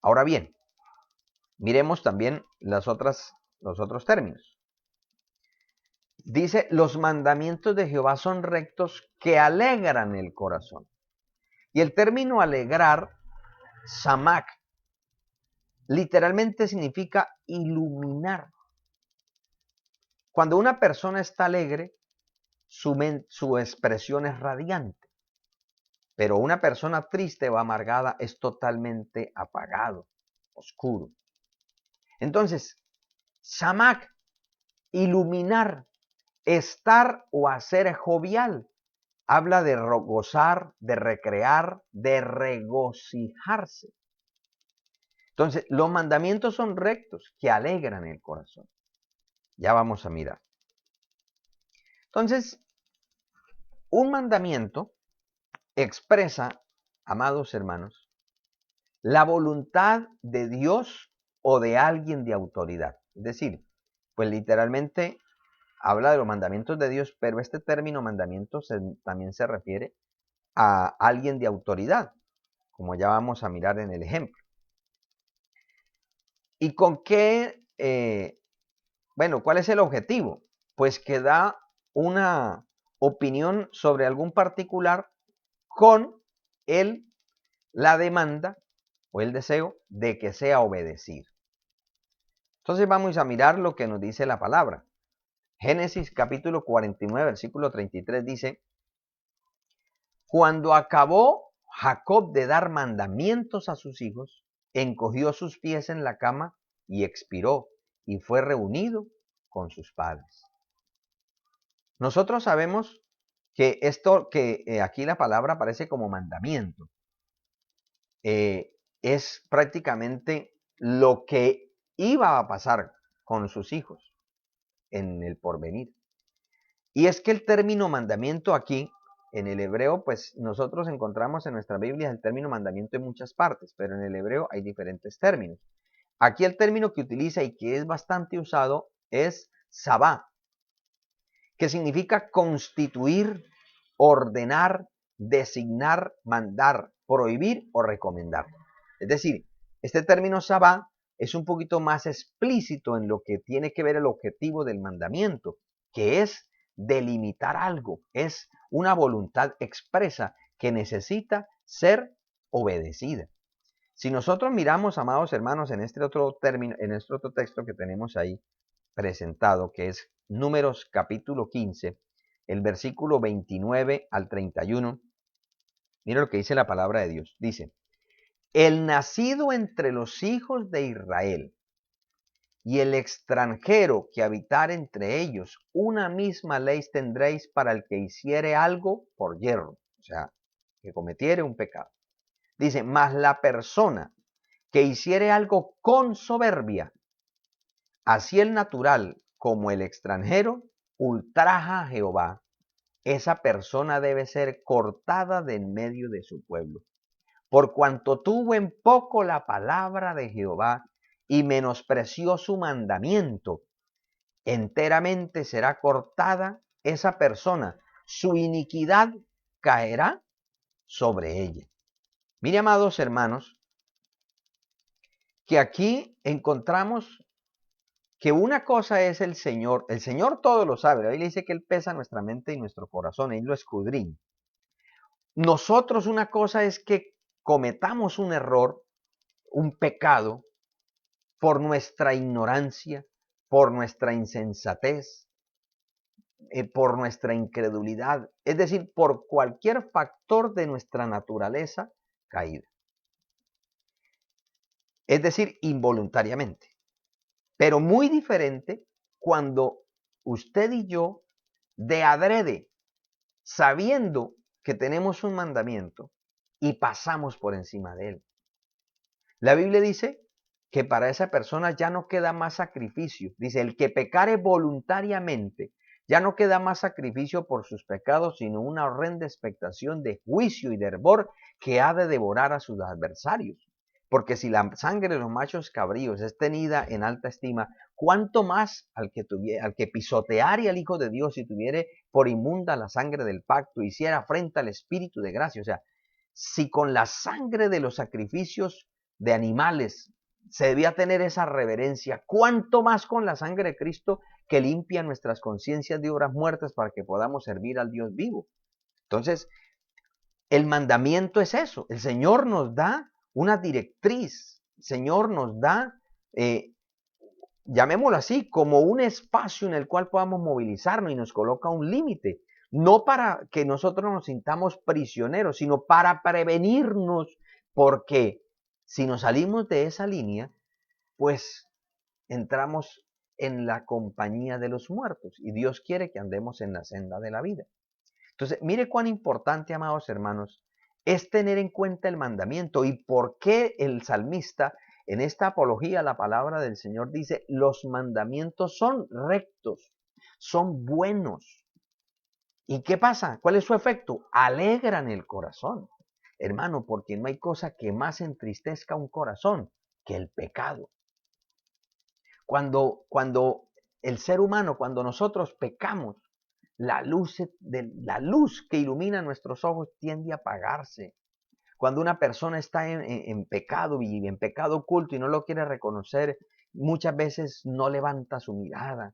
Ahora bien, miremos también los otros términos. Dice, los mandamientos de Jehová son rectos que alegran el corazón. Y el término alegrar, samak, literalmente significa iluminar. Cuando una persona está alegre, su expresión es radiante. Pero una persona triste o amargada es totalmente apagado, oscuro. Entonces, samak, iluminar, estar o hacer jovial, habla de gozar, de recrear, de regocijarse. Entonces, los mandamientos son rectos, que alegran el corazón. Ya vamos a mirar. Entonces, un mandamiento expresa, amados hermanos, la voluntad de Dios o de alguien de autoridad. Es decir, pues literalmente habla de los mandamientos de Dios, pero este término mandamientos también se refiere a alguien de autoridad, como ya vamos a mirar en el ejemplo. ¿Y con qué? Bueno, ¿cuál es el objetivo? Pues que da una opinión sobre algún particular con la demanda o el deseo de que sea obedecido. Entonces vamos a mirar lo que nos dice la palabra. Génesis capítulo 49, versículo 33 dice, cuando acabó Jacob de dar mandamientos a sus hijos, encogió sus pies en la cama y expiró, y fue reunido con sus padres. Nosotros sabemos que aquí la palabra aparece como mandamiento. Es prácticamente lo que iba a pasar con sus hijos en el porvenir. Y es que el término mandamiento aquí, en el hebreo, pues nosotros encontramos en nuestra Biblia el término mandamiento en muchas partes, pero en el hebreo hay diferentes términos. Aquí el término que utiliza y que es bastante usado es sabá, que significa constituir, ordenar, designar, mandar, prohibir o recomendar. Es decir, este término sabá es un poquito más explícito en lo que tiene que ver el objetivo del mandamiento, que es delimitar algo, es una voluntad expresa que necesita ser obedecida. Si nosotros miramos, amados hermanos, en este otro término, en este otro texto que tenemos ahí presentado, que es Números capítulo 15, el versículo 29 al 31, mira lo que dice la palabra de Dios. Dice, el nacido entre los hijos de Israel y el extranjero que habitar entre ellos, una misma ley tendréis para el que hiciere algo por yerro, o sea, que cometiere un pecado. Dice, mas la persona que hiciere algo con soberbia, así el natural como el extranjero, ultraja a Jehová, esa persona debe ser cortada de en medio de su pueblo. Por cuanto tuvo en poco la palabra de Jehová y menospreció su mandamiento, enteramente será cortada esa persona, su iniquidad caerá sobre ella. Mire, amados hermanos, que aquí encontramos que una cosa es el Señor todo lo sabe, la Biblia dice que Él pesa nuestra mente y nuestro corazón, Él lo escudriña. Nosotros una cosa es que cometamos un error, un pecado, por nuestra ignorancia, por nuestra insensatez, por nuestra incredulidad, es decir, por cualquier factor de nuestra naturaleza caída, es decir, involuntariamente. Pero muy diferente cuando usted y yo, de adrede, sabiendo que tenemos un mandamiento y pasamos por encima de él. La Biblia dice que para esa persona ya no queda más sacrificio. Dice, el que pecare voluntariamente, ya no queda más sacrificio por sus pecados, sino una horrenda expectación de juicio y de hervor que ha de devorar a sus adversarios. Porque si la sangre de los machos cabríos es tenida en alta estima, ¿cuánto más al que pisoteare al Hijo de Dios y tuviere por inmunda la sangre del pacto, hiciera afrenta al Espíritu de gracia? O sea, si con la sangre de los sacrificios de animales se debía tener esa reverencia, ¿cuánto más con la sangre de Cristo que limpia nuestras conciencias de obras muertas para que podamos servir al Dios vivo? Entonces, el mandamiento es eso. El Señor nos da una directriz. El Señor nos da, llamémoslo así, como un espacio en el cual podamos movilizarnos y nos coloca un límite. No para que nosotros nos sintamos prisioneros, sino para prevenirnos, porque si nos salimos de esa línea, pues entramos en la compañía de los muertos y Dios quiere que andemos en la senda de la vida. Entonces, mire cuán importante, amados hermanos, es tener en cuenta el mandamiento y por qué el salmista en esta apología a la palabra del Señor dice, los mandamientos son rectos, son buenos. ¿Y qué pasa? ¿Cuál es su efecto? Alegran el corazón. Hermano, porque no hay cosa que más entristezca un corazón que el pecado. Cuando el ser humano, cuando nosotros pecamos, la luz que ilumina nuestros ojos tiende a apagarse. Cuando una persona está en pecado y en pecado oculto y no lo quiere reconocer, muchas veces no levanta su mirada.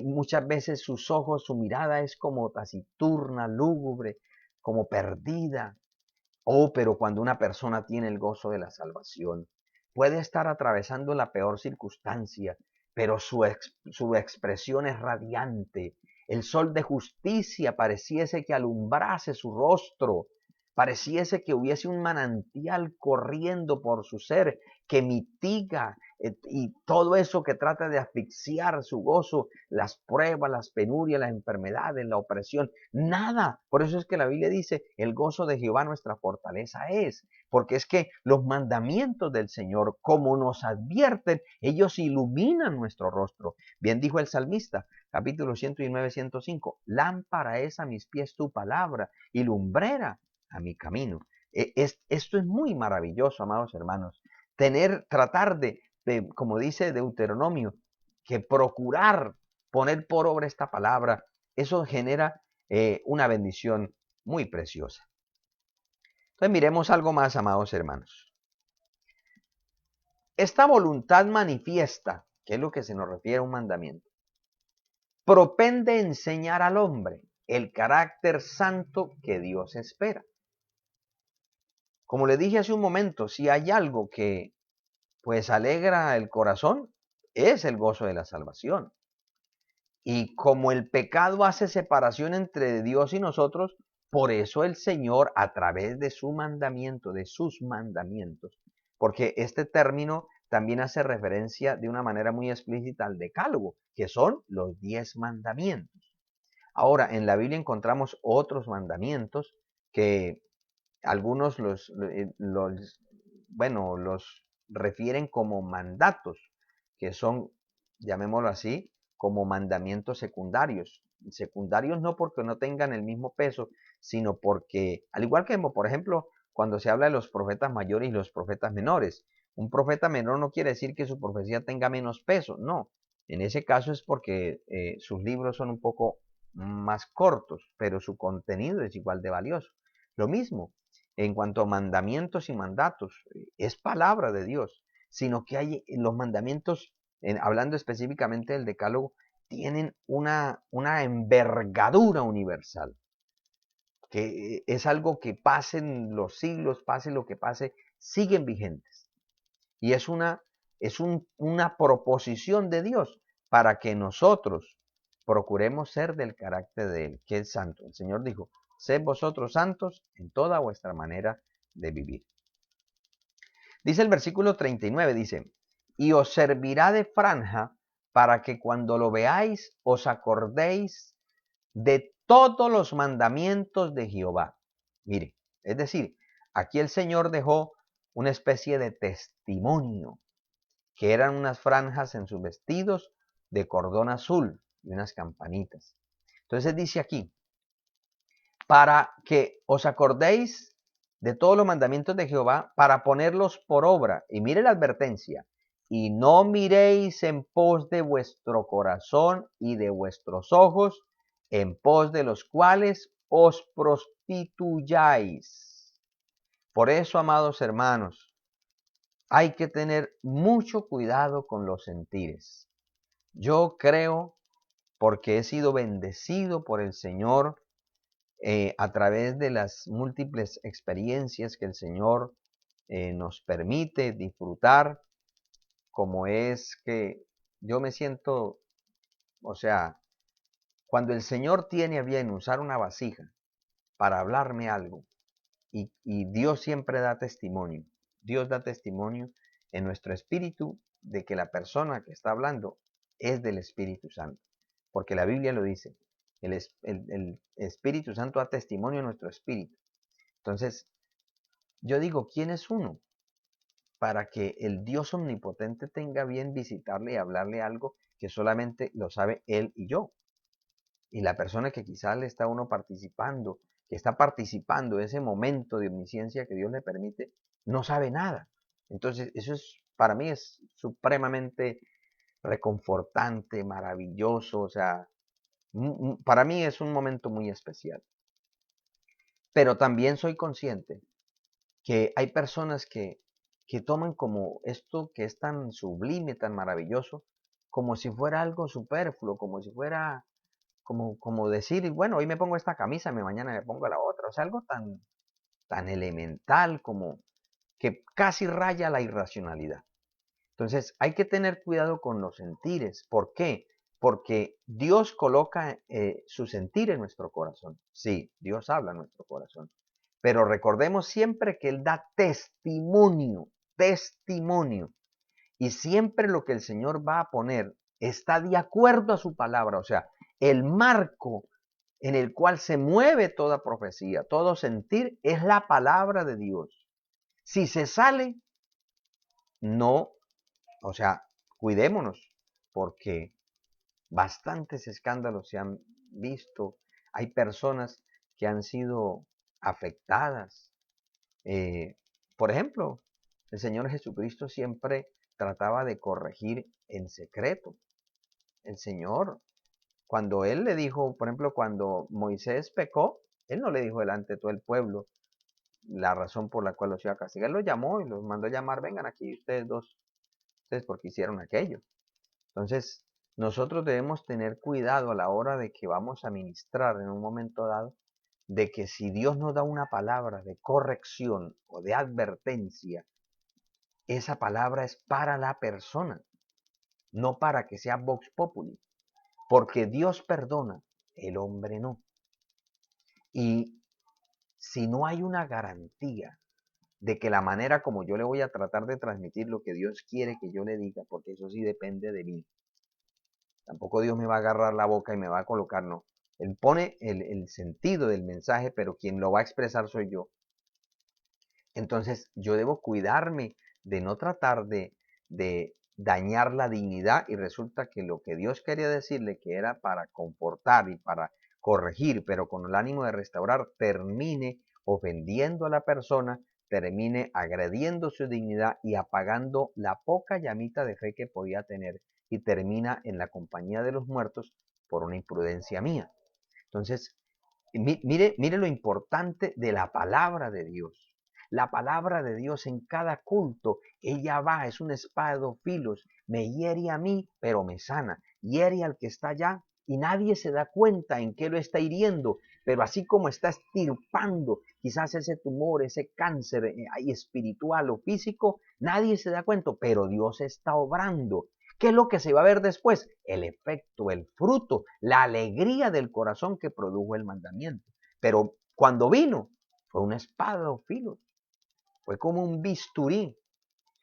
Muchas veces sus ojos, su mirada es como taciturna, lúgubre, como perdida. Oh, pero cuando una persona tiene el gozo de la salvación, puede estar atravesando la peor circunstancia, pero su expresión es radiante. El sol de justicia pareciese que alumbrase su rostro, pareciese que hubiese un manantial corriendo por su ser que mitiga y todo eso que trata de asfixiar su gozo, las pruebas, las penurias, las enfermedades, la opresión, nada. Por eso es que la Biblia dice, el gozo de Jehová nuestra fortaleza es, porque es que los mandamientos del Señor, como nos advierten, ellos iluminan nuestro rostro. Bien dijo el salmista, capítulo 109, 105, lámpara es a mis pies tu palabra y lumbrera a mi camino. Esto es muy maravilloso, amados hermanos. Tratar de, como dice Deuteronomio, que procurar poner por obra esta palabra, eso genera una bendición muy preciosa. Entonces miremos algo más, amados hermanos. Esta voluntad manifiesta, que es lo que se nos refiere a un mandamiento, propende enseñar al hombre el carácter santo que Dios espera. Como le dije hace un momento, si hay algo que pues alegra el corazón, es el gozo de la salvación. Y como el pecado hace separación entre Dios y nosotros, por eso el Señor, a través de su mandamiento, de sus mandamientos, porque este término también hace referencia de una manera muy explícita al decálogo, que son los 10 mandamientos. Ahora, en la Biblia encontramos otros mandamientos que algunos los refieren como mandatos, que son, llamémoslo así, como mandamientos secundarios. Secundarios no porque no tengan el mismo peso, sino porque, al igual que, por ejemplo, cuando se habla de los profetas mayores y los profetas menores, un profeta menor no quiere decir que su profecía tenga menos peso, no. En ese caso es porque sus libros son un poco más cortos, pero su contenido es igual de valioso. Lo mismo, en cuanto a mandamientos y mandatos, es palabra de Dios. sino que hay los mandamientos, hablando específicamente del decálogo, tienen una envergadura universal, que es algo que pasen los siglos, pase lo que pase, siguen vigentes. Y una proposición de Dios para que nosotros procuremos ser del carácter de Él, que es santo. El Señor dijo, sed vosotros santos en toda vuestra manera de vivir. Dice el versículo 39, dice, y os servirá de franja para que cuando lo veáis os acordéis de todos los mandamientos de Jehová. Mire, es decir, aquí el Señor dejó una especie de testimonio, que eran unas franjas en sus vestidos de cordón azul y unas campanitas. Entonces dice aquí, para que os acordéis de todos los mandamientos de Jehová, para ponerlos por obra. Y mire la advertencia, y no miréis en pos de vuestro corazón y de vuestros ojos, en pos de los cuales os prostituyáis. Por eso, amados hermanos, hay que tener mucho cuidado con los sentires. Yo creo, porque he sido bendecido por el Señor, a través de las múltiples experiencias que el Señor nos permite disfrutar, como es que yo me siento, o sea, cuando el Señor tiene a bien usar una vasija para hablarme algo, y Dios siempre da testimonio, Dios da testimonio en nuestro espíritu de que la persona que está hablando es del Espíritu Santo, porque la Biblia lo dice, el Espíritu Santo da testimonio en nuestro espíritu. Entonces, yo digo, ¿quién es uno para que el Dios omnipotente tenga bien visitarle y hablarle algo que solamente lo sabe él y yo? Y la persona que quizás le está uno participando, que está participando de ese momento de omnisciencia que Dios le permite, no sabe nada. Entonces, eso para mí es supremamente reconfortante, maravilloso, o sea, para mí es un momento muy especial. Pero también soy consciente que hay personas que toman como esto que es tan sublime, tan maravilloso, como si fuera algo superfluo, como si fuera, como decir, bueno, hoy me pongo esta camisa, mañana me pongo la otra, o sea, algo tan elemental como que casi raya la irracionalidad. Entonces, hay que tener cuidado con los sentires. ¿Por qué? Porque Dios coloca su sentir en nuestro corazón. Sí, Dios habla en nuestro corazón. Pero recordemos siempre que Él da testimonio, testimonio. Y siempre lo que el Señor va a poner está de acuerdo a su palabra. O sea, el marco en el cual se mueve toda profecía, todo sentir, es la palabra de Dios. Si se sale, no, o sea, cuidémonos, porque bastantes escándalos se han visto. Hay personas que han sido afectadas. Eh, por ejemplo, el Señor Jesucristo siempre trataba de corregir en secreto. El Señor, cuando Él le dijo, por ejemplo, cuando Moisés pecó, Él no le dijo delante de todo el pueblo la razón por la cual los iba a castigar. Él los llamó y los mandó a llamar, vengan aquí ustedes dos, ustedes porque hicieron aquello. Entonces, nosotros debemos tener cuidado a la hora de que vamos a ministrar en un momento dado, de que si Dios nos da una palabra de corrección o de advertencia, esa palabra es para la persona, no para que sea vox populi, porque Dios perdona, el hombre no. Y si no hay una garantía de que la manera como yo le voy a tratar de transmitir lo que Dios quiere que yo le diga, porque eso sí depende de mí, tampoco Dios me va a agarrar la boca y me va a colocar, no. Él pone el sentido del mensaje, pero quien lo va a expresar soy yo. Entonces yo debo cuidarme de no tratar de dañar la dignidad, y resulta que lo que Dios quería decirle, que era para confortar y para corregir, pero con el ánimo de restaurar, termine ofendiendo a la persona, termine agrediendo su dignidad y apagando la poca llamita de fe que podía tener, y termina en la compañía de los muertos por una imprudencia mía. Entonces, mire lo importante de la palabra de Dios. La palabra de Dios en cada culto, ella va, es una espada de dos filos, me hiere a mí, pero me sana, hiere al que está allá y nadie se da cuenta en qué lo está hiriendo, pero así como está extirpando quizás ese tumor, ese cáncer espiritual o físico, nadie se da cuenta, pero Dios está obrando. ¿Qué es lo que se va a ver después? El efecto, el fruto, la alegría del corazón que produjo el mandamiento. Pero cuando vino, fue una espada o filo, fue como un bisturí.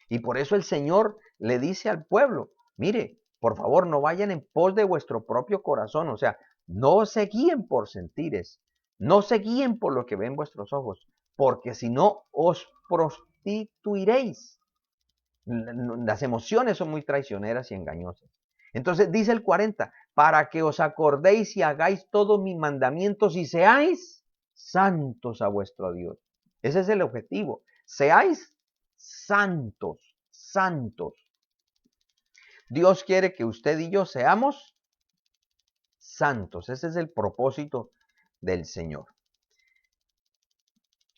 Y por eso el Señor le dice al pueblo, mire, por favor, no vayan en pos de vuestro propio corazón, o sea, no se guíen por sentires, no se guíen por lo que ven vuestros ojos, porque si no os prostituiréis. Las emociones son muy traicioneras y engañosas. Entonces dice el 40, para que os acordéis y hagáis todos mis mandamientos y seáis santos a vuestro Dios. Ese es el objetivo. Seáis santos, santos. Dios quiere que usted y yo seamos santos. Ese es el propósito del Señor.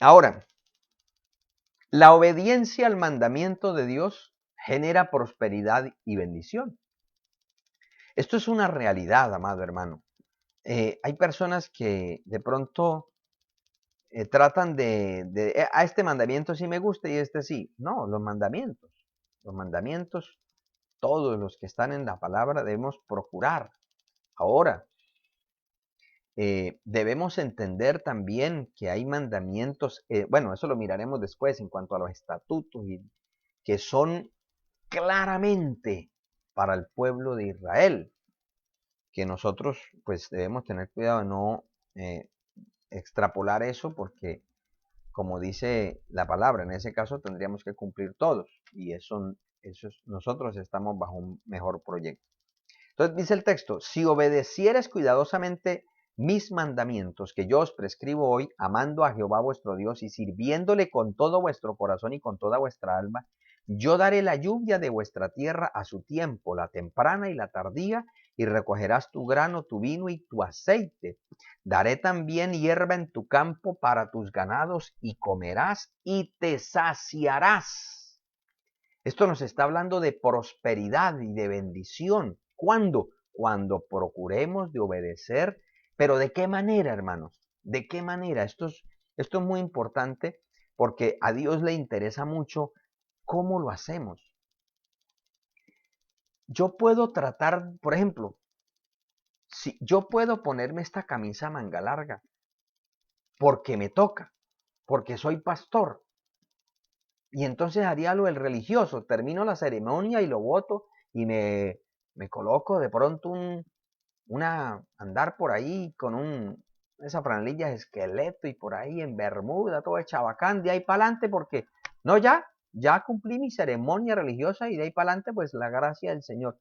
Ahora, la obediencia al mandamiento de Dios genera prosperidad y bendición. Esto es una realidad, amado hermano. Hay personas que de pronto tratan a este mandamiento sí me gusta y este sí. No, los mandamientos, todos los que están en la palabra debemos procurar. Ahora, debemos entender también que hay mandamientos, bueno, eso lo miraremos después en cuanto a los estatutos, que son claramente para el pueblo de Israel, que nosotros pues debemos tener cuidado de no extrapolar eso porque, como dice la palabra, en ese caso tendríamos que cumplir todos y nosotros estamos bajo un mejor proyecto. Entonces dice el texto, si obedecieres cuidadosamente mis mandamientos que yo os prescribo hoy, amando a Jehová vuestro Dios y sirviéndole con todo vuestro corazón y con toda vuestra alma, yo daré la lluvia de vuestra tierra a su tiempo, la temprana y la tardía, y recogerás tu grano, tu vino y tu aceite. Daré también hierba en tu campo para tus ganados y comerás y te saciarás. Esto nos está hablando de prosperidad y de bendición. ¿Cuándo? Cuando procuremos de obedecer. ¿Pero de qué manera, hermanos? ¿De qué manera? Esto es muy importante porque a Dios le interesa mucho cómo lo hacemos. Yo puedo tratar, por ejemplo, si yo puedo ponerme esta camisa manga larga porque me toca, porque soy pastor. Y entonces haría lo del religioso, termino la ceremonia y lo boto y me coloco de pronto andar por ahí con esa franelilla de esqueleto y por ahí en bermuda, todo chabacán, de ahí para adelante porque, no, ya cumplí mi ceremonia religiosa y de ahí para adelante pues la gracia del Señor.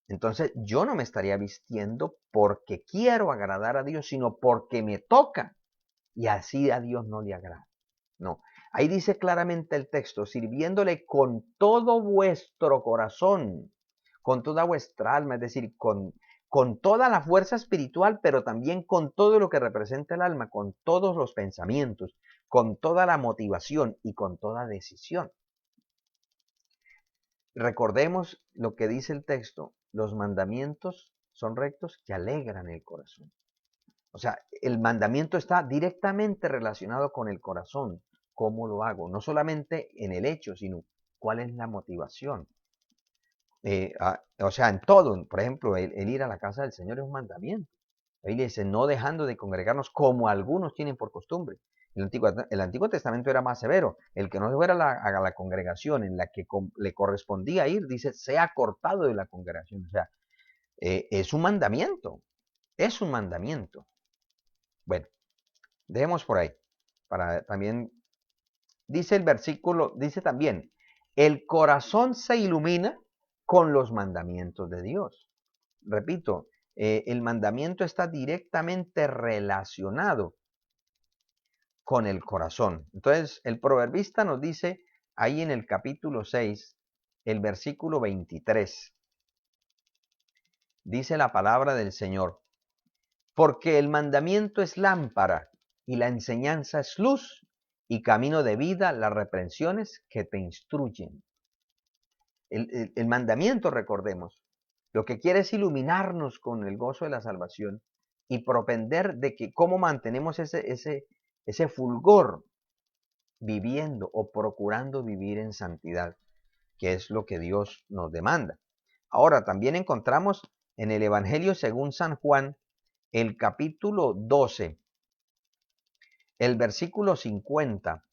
Entonces yo no me estaría vistiendo porque quiero agradar a Dios, sino porque me toca y así a Dios no le agrada. No, ahí dice claramente el texto, sirviéndole con todo vuestro corazón, con toda vuestra alma, es decir, con toda la fuerza espiritual, pero también con todo lo que representa el alma, con todos los pensamientos, con toda la motivación y con toda decisión. Recordemos lo que dice el texto, los mandamientos son rectos que alegran el corazón. O sea, el mandamiento está directamente relacionado con el corazón. ¿Cómo lo hago? No solamente en el hecho, sino cuál es la motivación. O sea, en todo. Por ejemplo, el ir a la casa del Señor es un mandamiento. Ahí dice, no dejando de congregarnos como algunos tienen por costumbre. El Antiguo Testamento era más severo. El que no fuera a la congregación en la que le correspondía ir, dice, sea cortado de la congregación. O sea, es un mandamiento. Es un mandamiento. Bueno, dejemos por ahí. Para también, dice el versículo, dice también, el corazón se ilumina con los mandamientos de Dios. Repito, el mandamiento está directamente relacionado con el corazón. Entonces, el proverbista nos dice ahí en el capítulo 6, el versículo 23, dice la palabra del Señor, porque el mandamiento es lámpara y la enseñanza es luz y camino de vida las reprensiones que te instruyen. El mandamiento, recordemos, lo que quiere es iluminarnos con el gozo de la salvación y propender de que cómo mantenemos ese fulgor viviendo o procurando vivir en santidad, que es lo que Dios nos demanda. Ahora, también encontramos en el Evangelio según San Juan, el capítulo 12, el versículo 50.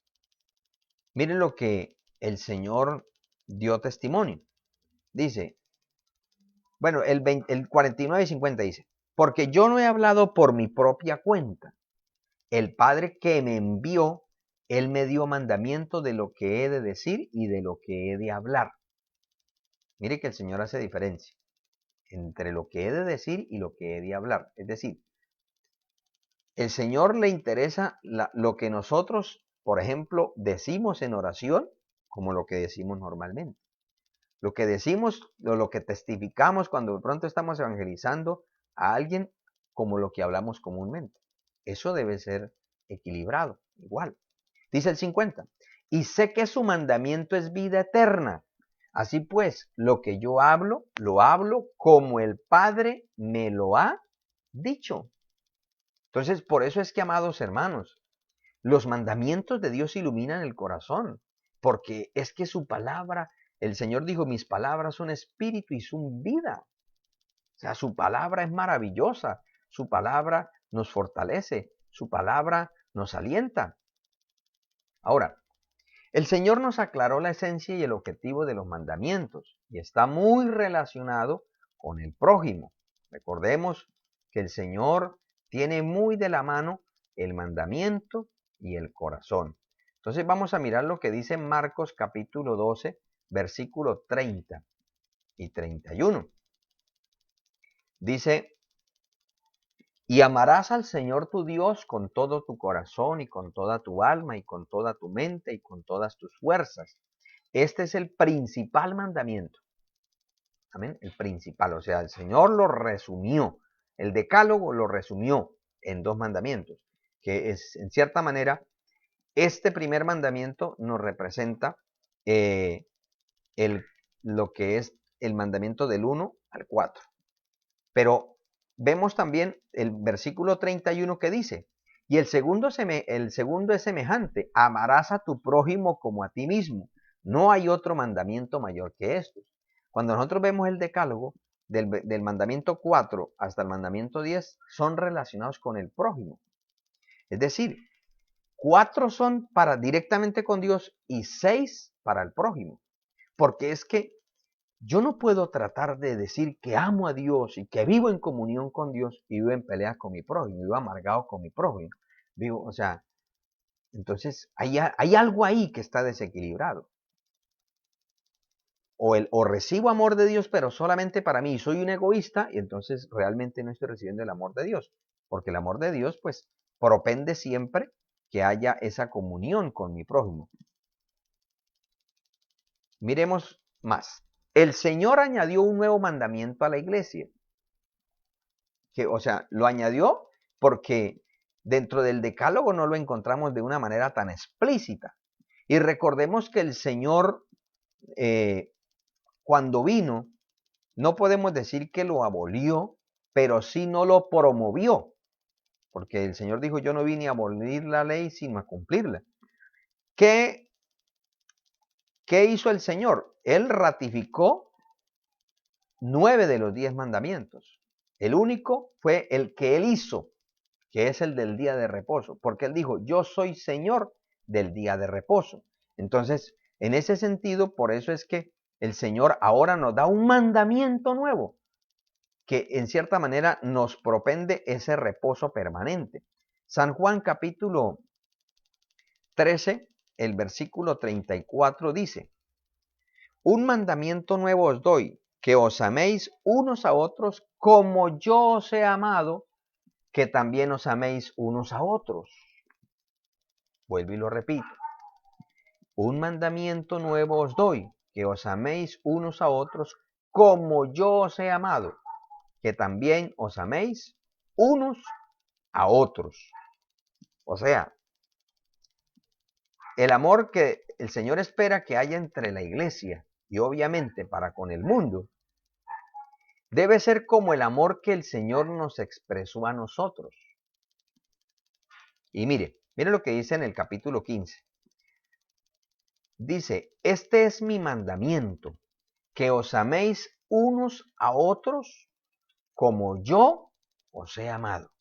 Miren lo que el Señor dio testimonio. Dice, bueno, el 49 y 50 dice, porque yo no he hablado por mi propia cuenta. El Padre que me envió, Él me dio mandamiento de lo que he de decir y de lo que he de hablar. Mire que el Señor hace diferencia entre lo que he de decir y lo que he de hablar. Es decir, el Señor le interesa lo que nosotros, por ejemplo, decimos en oración, como lo que decimos normalmente. Lo que decimos, o lo que testificamos cuando de pronto estamos evangelizando a alguien, como lo que hablamos comúnmente. Eso debe ser equilibrado, igual. Dice el 50, y sé que su mandamiento es vida eterna. Así pues, lo que yo hablo, lo hablo como el Padre me lo ha dicho. Entonces, por eso es que, amados hermanos, los mandamientos de Dios iluminan el corazón, porque es que su palabra, el Señor dijo, mis palabras son espíritu y son vida. O sea, su palabra es maravillosa, su palabra nos fortalece, su palabra nos alienta. Ahora, el Señor nos aclaró la esencia y el objetivo de los mandamientos y está muy relacionado con el prójimo. Recordemos que el Señor tiene muy de la mano el mandamiento y el corazón. Entonces vamos a mirar lo que dice Marcos capítulo 12, versículo 30 y 31. Dice, y amarás al Señor tu Dios con todo tu corazón y con toda tu alma y con toda tu mente y con todas tus fuerzas. Este es el principal mandamiento. Amén. El principal. O sea, el Señor lo resumió. El decálogo lo resumió en 2 mandamientos. Que es, en cierta manera, este primer mandamiento nos representa lo que es el mandamiento del 1 al 4. Pero vemos también el versículo 31 que dice, y el segundo es semejante, amarás a tu prójimo como a ti mismo. No hay otro mandamiento mayor que estos. Cuando nosotros vemos el decálogo, del mandamiento 4 hasta el mandamiento 10, son relacionados con el prójimo. Es decir, 4 son para directamente con Dios y 6 para el prójimo. Porque es que yo no puedo tratar de decir que amo a Dios y que vivo en comunión con Dios y vivo en peleas con mi prójimo, vivo amargado con mi prójimo. Vivo, o sea, entonces hay algo ahí que está desequilibrado. O recibo amor de Dios, pero solamente para mí, y soy un egoísta, y entonces realmente no estoy recibiendo el amor de Dios. Porque el amor de Dios, pues, propende siempre que haya esa comunión con mi prójimo. Miremos más. El Señor añadió un nuevo mandamiento a la iglesia. O sea, lo añadió porque dentro del decálogo no lo encontramos de una manera tan explícita. Y recordemos que el Señor, cuando vino, no podemos decir que lo abolió, pero sí no lo promovió. Porque el Señor dijo, yo no vine a abolir la ley, sino a cumplirla. ¿Qué hizo el Señor? Él ratificó 9 de los 10 mandamientos. El único fue el que Él hizo, que es el del día de reposo, porque Él dijo, yo soy Señor del día de reposo. Entonces, en ese sentido, por eso es que el Señor ahora nos da un mandamiento nuevo, que en cierta manera nos propende ese reposo permanente. San Juan capítulo 13, el versículo 34 dice, un mandamiento nuevo os doy, que os améis unos a otros como yo os he amado, que también os améis unos a otros. Vuelvo y lo repito. Un mandamiento nuevo os doy, que os améis unos a otros como yo os he amado, que también os améis unos a otros. O sea, el amor que el Señor espera que haya entre la iglesia y obviamente para con el mundo, debe ser como el amor que el Señor nos expresó a nosotros. Y mire lo que dice en el capítulo 15. Dice, este es mi mandamiento, que os améis unos a otros como yo os he amado.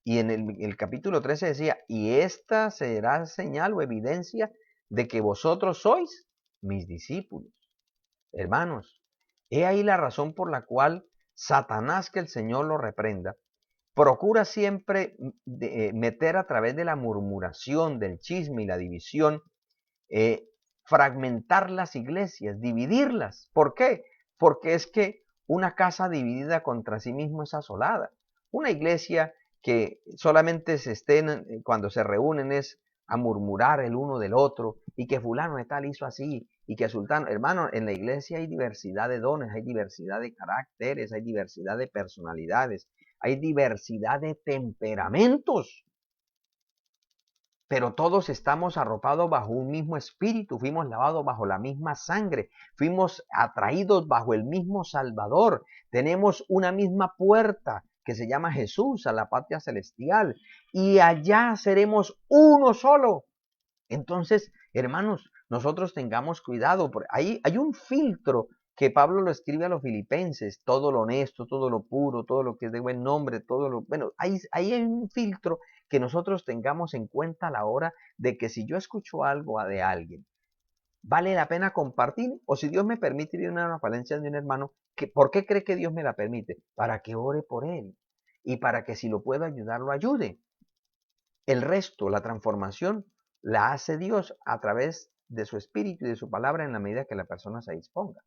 Y en el capítulo 13 decía, y esta será señal o evidencia de que vosotros sois mis discípulos. Hermanos, he ahí la razón por la cual Satanás, que el Señor lo reprenda, procura siempre meter a través de la murmuración, del chisme y la división, fragmentar las iglesias, dividirlas. ¿Por qué? Porque es que una casa dividida contra sí mismo es asolada. Una iglesia que solamente se estén, cuando se reúnen es a murmurar el uno del otro, y que fulano de tal hizo así, y que sultano, hermano, en la iglesia hay diversidad de dones, hay diversidad de caracteres, hay diversidad de personalidades, hay diversidad de temperamentos. Pero todos estamos arropados bajo un mismo espíritu, fuimos lavados bajo la misma sangre, fuimos atraídos bajo el mismo Salvador, tenemos una misma puerta que se llama Jesús a la patria celestial, y allá seremos uno solo. Entonces, hermanos, nosotros tengamos cuidado, porque hay un filtro que Pablo lo escribe a los filipenses, todo lo honesto, todo lo puro, todo lo que es de buen nombre, todo lo, bueno, ahí hay un filtro que nosotros tengamos en cuenta a la hora de que si yo escucho algo de alguien, ¿vale la pena compartir? O si Dios me permite ir a una falencia de un hermano, ¿por qué cree que Dios me la permite? Para que ore por él y para que si lo puedo ayudar, lo ayude. El resto, la transformación, la hace Dios a través de su espíritu y de su palabra en la medida que la persona se disponga.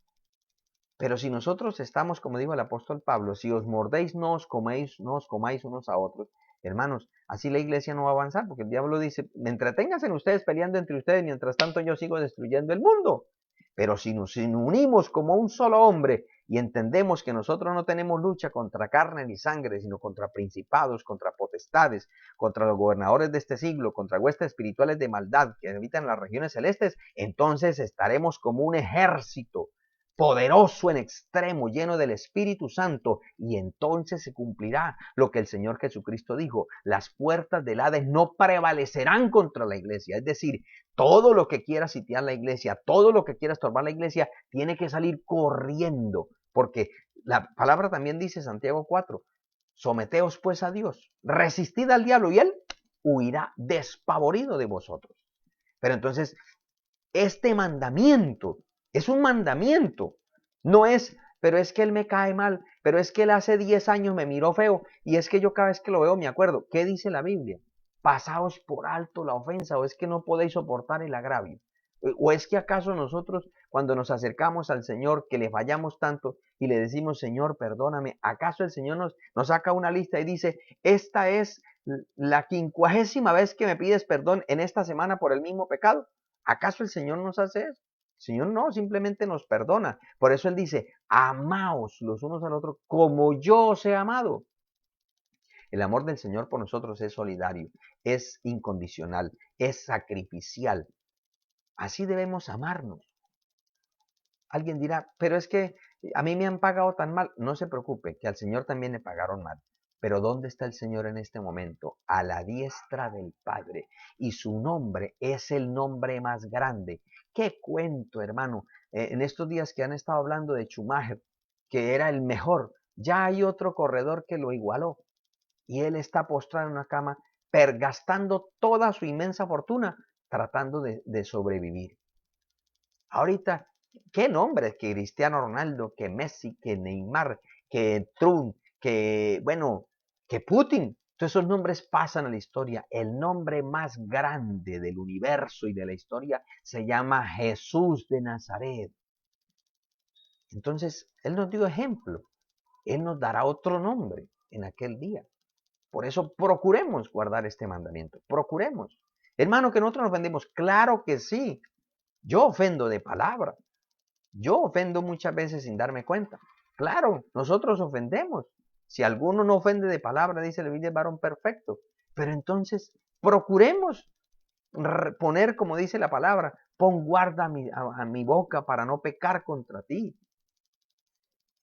Pero si nosotros estamos, como dijo el apóstol Pablo, si os mordéis, no os comáis unos a otros, hermanos, así la iglesia no va a avanzar, porque el diablo dice, entreténganse ustedes peleando entre ustedes, mientras tanto yo sigo destruyendo el mundo. Pero si nos unimos como un solo hombre y entendemos que nosotros no tenemos lucha contra carne ni sangre, sino contra principados, contra potestades, contra los gobernadores de este siglo, contra huestes espirituales de maldad que habitan las regiones celestes, entonces estaremos como un ejército poderoso en extremo, lleno del Espíritu Santo, y entonces se cumplirá lo que el Señor Jesucristo dijo, las puertas del Hades no prevalecerán contra la iglesia, es decir, todo lo que quiera sitiar la iglesia, todo lo que quiera estorbar la iglesia, tiene que salir corriendo, porque la palabra también dice, Santiago 4, someteos pues a Dios, resistid al diablo y él huirá despavorido de vosotros. Pero entonces, este mandamiento es un mandamiento. No es, pero es que él me cae mal, pero es que él hace 10 años me miró feo, y es que yo cada vez que lo veo me acuerdo. ¿Qué dice la Biblia? Pasaos por alto la ofensa, o es que no podéis soportar el agravio. ¿O es que acaso nosotros, cuando nos acercamos al Señor, que le fallamos tanto y le decimos, Señor, perdóname, acaso el Señor nos saca una lista y dice, esta es la 50ª vez que me pides perdón en esta semana por el mismo pecado? ¿Acaso el Señor nos hace eso? El Señor no, simplemente nos perdona. Por eso Él dice, amaos los unos al otro como yo os he amado. El amor del Señor por nosotros es solidario, es incondicional, es sacrificial. Así debemos amarnos. Alguien dirá, pero es que a mí me han pagado tan mal. No se preocupe, que al Señor también le pagaron mal. Pero ¿dónde está el Señor en este momento? A la diestra del Padre. Y su nombre es el nombre más grande. ¿Qué cuento, hermano? En estos días que han estado hablando de Schumacher, que era el mejor, ya hay otro corredor que lo igualó. Y él está postrado en una cama, pergastando toda su inmensa fortuna, tratando de sobrevivir. Ahorita, ¿qué nombres? Que Cristiano Ronaldo, que Messi, que Neymar, que Trump, que, bueno, que Putin. Todos esos nombres pasan a la historia. El nombre más grande del universo y de la historia se llama Jesús de Nazaret. Entonces, Él nos dio ejemplo. Él nos dará otro nombre en aquel día. Por eso procuremos guardar este mandamiento. Procuremos. Hermano, que nosotros nos ofendemos. Claro que sí. Yo ofendo de palabra. Yo ofendo muchas veces sin darme cuenta. Claro, nosotros ofendemos. Si alguno no ofende de palabra, dice la Biblia, es varón perfecto. Pero entonces, procuremos poner, como dice la palabra, pon guarda a mi boca para no pecar contra ti.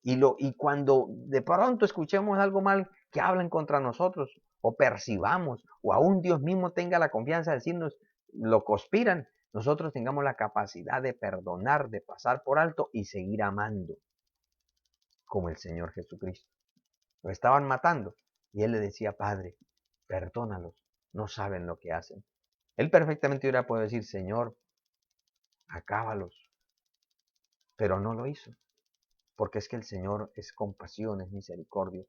Y cuando de pronto escuchemos algo mal que hablen contra nosotros, o percibamos, o aún Dios mismo tenga la confianza de decirnos, lo conspiran, nosotros tengamos la capacidad de perdonar, de pasar por alto y seguir amando, como el Señor Jesucristo. Lo estaban matando, y Él le decía, Padre, perdónalos, no saben lo que hacen. Él perfectamente hubiera podido decir, Señor, acábalos, pero no lo hizo. Porque es que el Señor es compasión, es misericordia,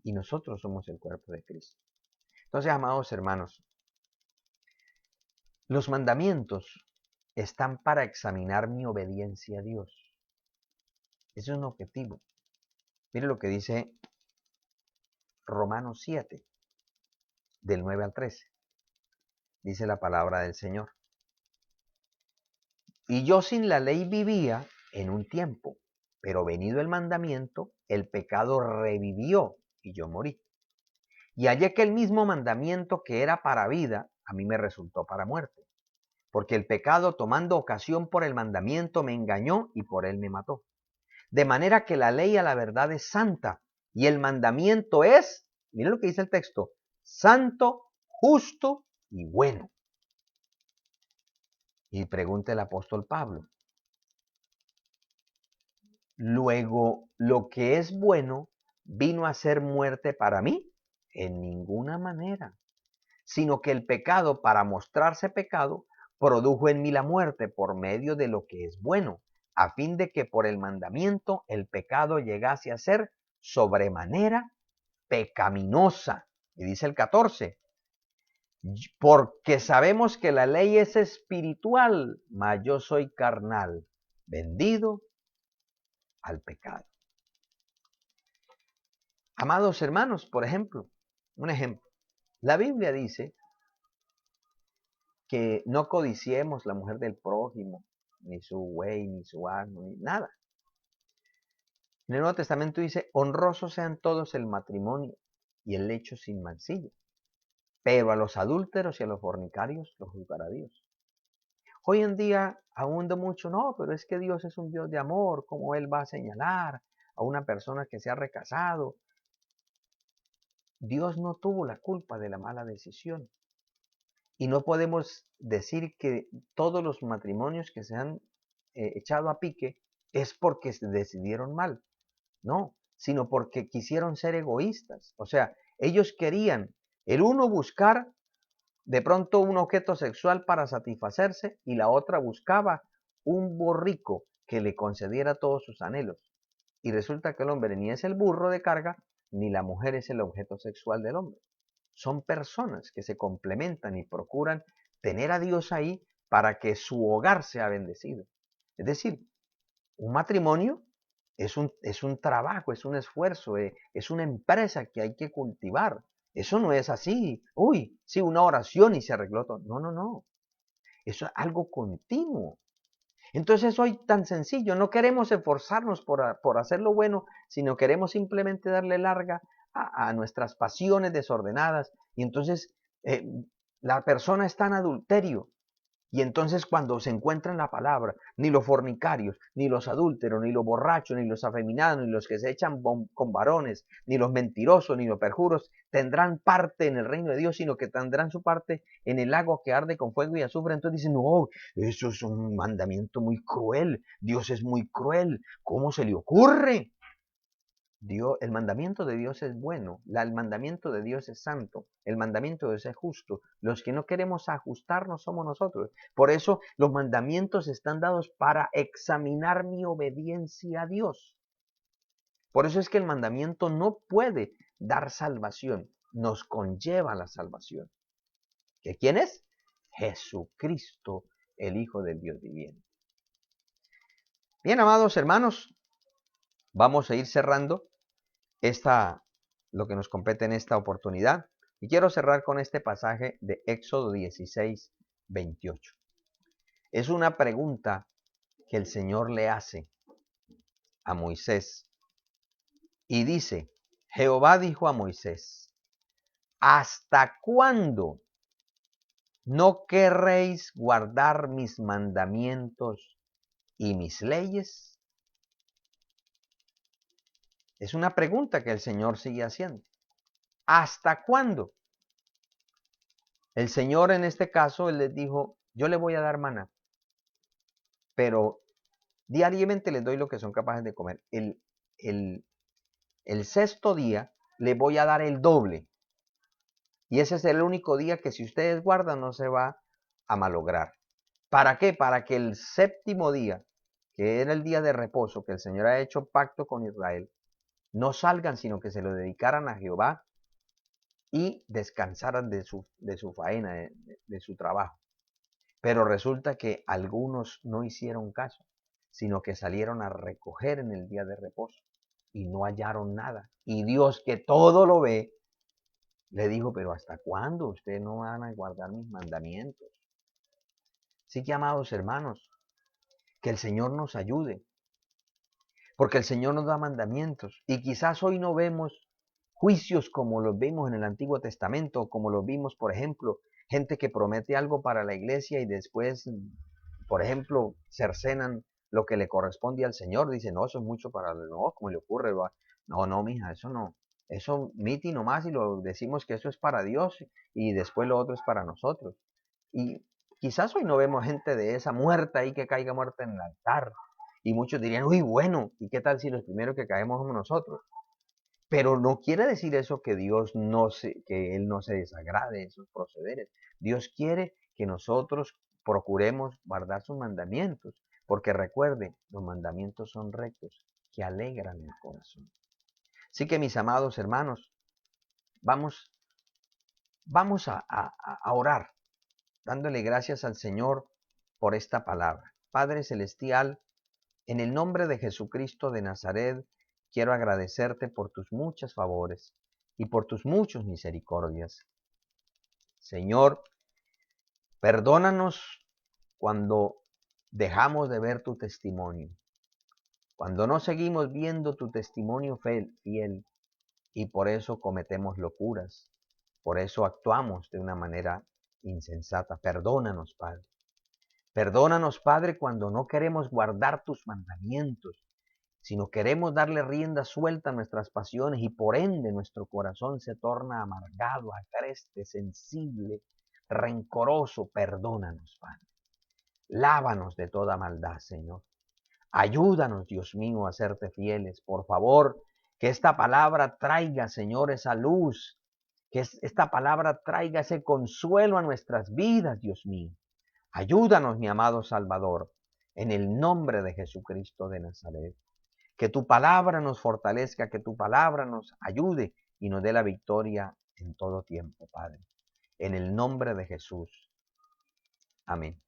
y nosotros somos el cuerpo de Cristo. Entonces, amados hermanos, los mandamientos están para examinar mi obediencia a Dios. Ese es un objetivo. Mire lo que dice Romanos 7, del 9 al 13. Dice la palabra del Señor. Y yo sin la ley vivía en un tiempo, pero venido el mandamiento, el pecado revivió y yo morí. Y hallé que el mismo mandamiento que era para vida, a mí me resultó para muerte. Porque el pecado, tomando ocasión por el mandamiento, me engañó y por él me mató. De manera que la ley a la verdad es santa y el mandamiento es, miren lo que dice el texto, santo, justo y bueno. Y pregunta el apóstol Pablo. Luego, lo que es bueno vino a ser muerte para mí en ninguna manera, sino que el pecado, para mostrarse pecado, produjo en mí la muerte por medio de lo que es bueno, a fin de que por el mandamiento el pecado llegase a ser sobremanera pecaminosa. Y dice el 14, porque sabemos que la ley es espiritual, mas yo soy carnal, vendido al pecado. Amados hermanos, por ejemplo, un ejemplo. La Biblia dice que no codiciemos la mujer del prójimo, ni su buey, ni su asno, ni nada. En el Nuevo Testamento dice, honrosos sean todos el matrimonio y el lecho sin mancilla, pero a los adúlteros y a los fornicarios los juzgará Dios. Hoy en día abunda mucho, no, pero es que Dios es un Dios de amor, ¿cómo Él va a señalar a una persona que se ha recasado? Dios no tuvo la culpa de la mala decisión. Y no podemos decir que todos los matrimonios que se han echado a pique es porque se decidieron mal. No, sino porque quisieron ser egoístas. O sea, ellos querían el uno buscar de pronto un objeto sexual para satisfacerse y la otra buscaba un borrico que le concediera todos sus anhelos. Y resulta que el hombre ni es el burro de carga, ni la mujer es el objeto sexual del hombre. Son personas que se complementan y procuran tener a Dios ahí para que su hogar sea bendecido. Es decir, un matrimonio es un trabajo, es un esfuerzo, es una empresa que hay que cultivar. Eso no es así, uy, sí, una oración y se arregló todo. No, no, no. Eso es algo continuo. Entonces hoy tan sencillo, no queremos esforzarnos por hacer lo bueno, sino queremos simplemente darle larga a nuestras pasiones desordenadas. Y entonces la persona está en adulterio. Y entonces cuando se encuentra en la palabra, ni los fornicarios, ni los adúlteros, ni los borrachos, ni los afeminados, ni los que se echan con varones, ni los mentirosos, ni los perjuros, tendrán parte en el reino de Dios, sino que tendrán su parte en el lago que arde con fuego y azufre. Entonces dicen, no, eso es un mandamiento muy cruel, Dios es muy cruel, ¿cómo se le ocurre? Dios, el mandamiento de Dios es bueno, el mandamiento de Dios es santo, el mandamiento de Dios es justo. Los que no queremos ajustarnos somos nosotros. Por eso los mandamientos están dados para examinar mi obediencia a Dios. Por eso es que el mandamiento no puede dar salvación, nos conlleva la salvación. ¿Que quién es? Jesucristo, el Hijo del Dios viviente. Bien, amados hermanos, vamos a ir cerrando lo que nos compete en esta oportunidad. Y quiero cerrar con este pasaje de Éxodo 16, 28. Es una pregunta que el Señor le hace a Moisés. Y dice, Jehová dijo a Moisés, ¿hasta cuándo ¿No querréis guardar mis mandamientos y mis leyes? Es una pregunta que el Señor sigue haciendo. ¿Hasta cuándo? El Señor en este caso, Él les dijo, yo le voy a dar maná, pero diariamente les doy lo que son capaces de comer. El, el sexto día le voy a dar el doble. Y ese es el único día que si ustedes guardan no se va a malograr. ¿Para qué? Para que el séptimo día, que era el día de reposo, que el Señor ha hecho pacto con Israel, no salgan, sino que se lo dedicaran a Jehová y descansaran de su faena, de su trabajo. Pero resulta que algunos no hicieron caso, sino que salieron a recoger en el día de reposo y no hallaron nada. Y Dios, que todo lo ve, le dijo, pero ¿hasta cuándo ustedes no van a guardar mis mandamientos? Así que, amados hermanos, que el Señor nos ayude, porque el Señor nos da mandamientos. Y quizás hoy no vemos juicios como los vimos en el Antiguo Testamento, como los vimos, por ejemplo, gente que promete algo para la iglesia y después, por ejemplo, cercenan lo que le corresponde al Señor. Dice, no, eso es mucho para, no, ¿cómo le ocurre? No, no, mija, eso no. Eso miti nomás y lo decimos que eso es para Dios y después lo otro es para nosotros. Y quizás hoy no vemos gente de esa muerta ahí que caiga muerta en el altar. Y muchos dirían, uy, bueno, ¿y qué tal si los primeros que caemos somos nosotros? Pero no quiere decir eso que que Él no se desagrade de esos procederes. Dios quiere que nosotros procuremos guardar sus mandamientos, porque recuerde, los mandamientos son rectos, que alegran el corazón. Así que mis amados hermanos, vamos, vamos a orar, dándole gracias al Señor por esta palabra. Padre Celestial, en el nombre de Jesucristo de Nazaret, quiero agradecerte por tus muchos favores y por tus muchas misericordias. Señor, perdónanos cuando dejamos de ver tu testimonio, cuando no seguimos viendo tu testimonio fiel y por eso cometemos locuras, por eso actuamos de una manera insensata. Perdónanos, Padre. Perdónanos, Padre, cuando no queremos guardar tus mandamientos, sino queremos darle rienda suelta a nuestras pasiones y por ende nuestro corazón se torna amargado, agreste, sensible, rencoroso. Perdónanos, Padre. Lávanos de toda maldad, Señor. Ayúdanos, Dios mío, a serte fieles. Por favor, que esta palabra traiga, Señor, esa luz, que esta palabra traiga ese consuelo a nuestras vidas, Dios mío. Ayúdanos, mi amado Salvador, en el nombre de Jesucristo de Nazaret. Que tu palabra nos fortalezca, que tu palabra nos ayude y nos dé la victoria en todo tiempo, Padre. En el nombre de Jesús. Amén.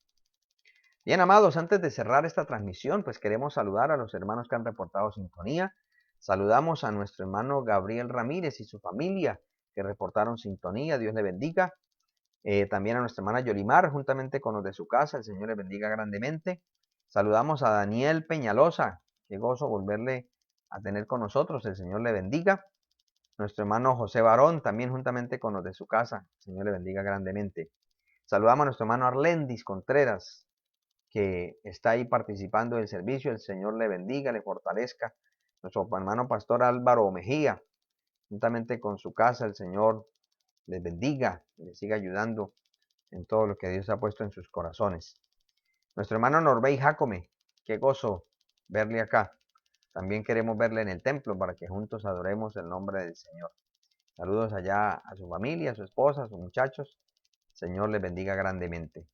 Bien, amados, antes de cerrar esta transmisión, pues queremos saludar a los hermanos que han reportado sintonía. Saludamos a nuestro hermano Gabriel Ramírez y su familia que reportaron sintonía. Dios le bendiga. También a nuestra hermana Yolimar, juntamente con los de su casa. El Señor le bendiga grandemente. Saludamos a Daniel Peñalosa. Qué gozo volverle a tener con nosotros. El Señor le bendiga. Nuestro hermano José Barón, también juntamente con los de su casa. El Señor le bendiga grandemente. Saludamos a nuestro hermano Arlendis Contreras, que está ahí participando del servicio. El Señor le bendiga, le fortalezca. Nuestro hermano pastor Álvaro Mejía, juntamente con su casa. El Señor les bendiga, les siga ayudando en todo lo que Dios ha puesto en sus corazones. Nuestro hermano Norbey Jacome, qué gozo verle acá. También queremos verle en el templo para que juntos adoremos el nombre del Señor. Saludos allá a su familia, a su esposa, a sus muchachos. Señor les bendiga grandemente.